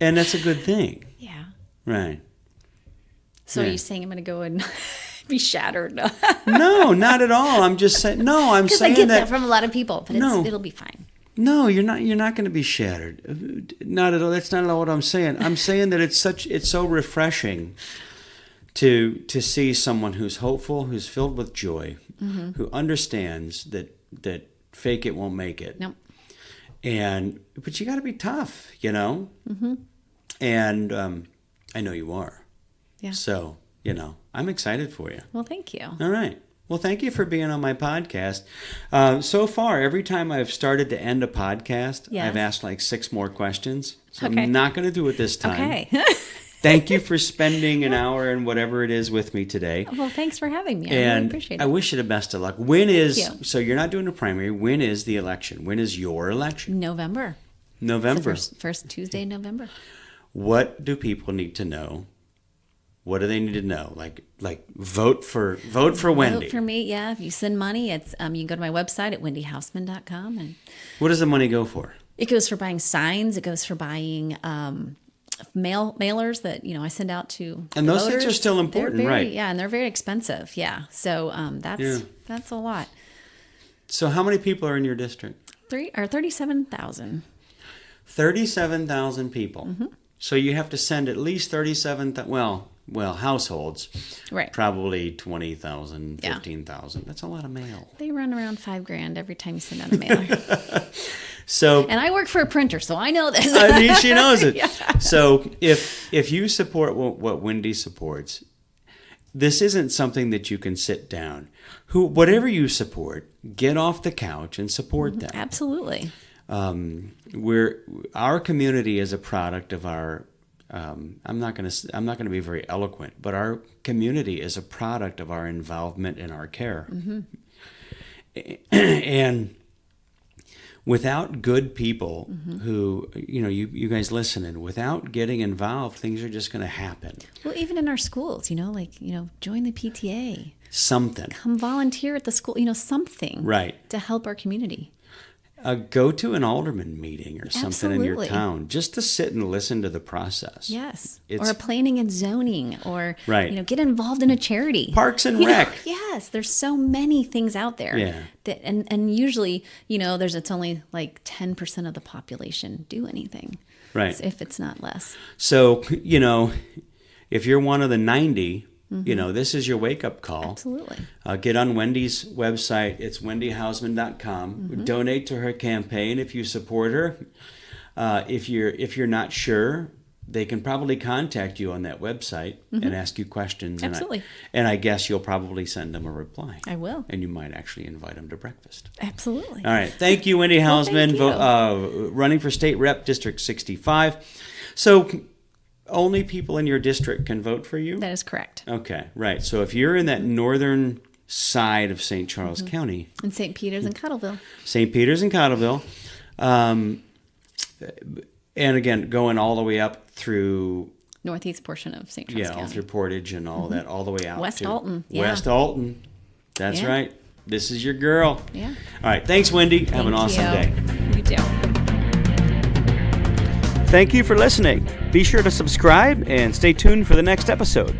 And that's a good thing. Yeah. Right. So Yeah. are you saying I'm going to go and be shattered? No, not at all. I'm just saying, no, I'm Because I saying get that that, from a lot of people, but No. it'll be fine. no, you're not going to be shattered. Not at all. That's not at all what I'm saying. I'm saying that it's so refreshing to see someone who's hopeful, who's filled with joy, Mm-hmm. who understands that fake it won't make it. Nope. But you got to be tough, you know? Mm-hmm. And I know you are. Yeah. So, I'm excited for you. Well, thank you. All right. Well, thank you for being on my podcast. So far, every time I've started to end a podcast, Yes. I've asked like 6 more questions. So Okay. I'm not going to do it this time. Okay. Thank you for spending an hour and whatever it is with me today. Well, thanks for having me. I really And appreciate I it. wish you the best of luck. you. So you're not doing a primary. When is the election? When is your election? November. November. It's the first Tuesday in November. What do people need to know? What do they need to know? Like vote for Wendy. Vote for me, yeah. If you send money, it's you can go to my website at wendyhausman.com, and What does the money go for? it goes for buying signs. It goes for buying mailers that I send out to. And the those things voters. are still important, They're very, right? Yeah, and they're very expensive. Yeah, so that's a lot. So how many people are in your district? 37,000. 37,000 people. So you have to send at least 37,000. Well, households. Right. Probably 20,000, Yeah. 15,000. That's a lot of mail. They run around $5,000 every time you send out a mailer. So, And I work for a printer, so I know this. I mean, she knows it. Yeah. So if you support what Wendy supports, this isn't something that you can sit down. Whatever you support, get off the couch and support them. Absolutely. Our community is a product of our. I'm not going to be very eloquent, but our community is a product of our involvement in our care, and without good people who you guys listening, without getting involved, things are just going to happen. Well, even in our schools, join the PTA. Something. Come volunteer at the school, something. Right. To help our community. Go to an alderman meeting or something in your Absolutely. town just to sit and listen to the process. Yes. It's or planning and zoning, or Right. get involved in a charity. Parks and Rec. Yes, there's so many things out there. Yeah. That and usually, it's only like 10% of the population do anything. Right. If it's not less. So, if you're one of the 90, this is your wake-up call. Absolutely. Get on Wendy's website. It's wendyhausman.com. Donate to her campaign if you support her. If you're not sure, they can probably contact you on that website and ask you questions. Absolutely. And I guess you'll probably send them a reply. I will. And you might actually invite them to breakfast. Absolutely. All right. Thank you, Wendy Well, Hausman, thank you. running for State Rep District 65. So only people in your district can vote for you? That is correct. Okay, right. So if you're in that northern side of St. Charles County, In St. Peter's and Cottleville. St. Peter's and Cottleville, and again, going all the way up through, Northeast portion of St. Charles all County. through Portage and all that, all the way out West to Alton, yeah. West Alton. That's Yeah. right. This is your girl. Yeah. All right. Thanks, Wendy. Have an Thank awesome you. day. You too. Thank you for listening. Be sure to subscribe and stay tuned for the next episode.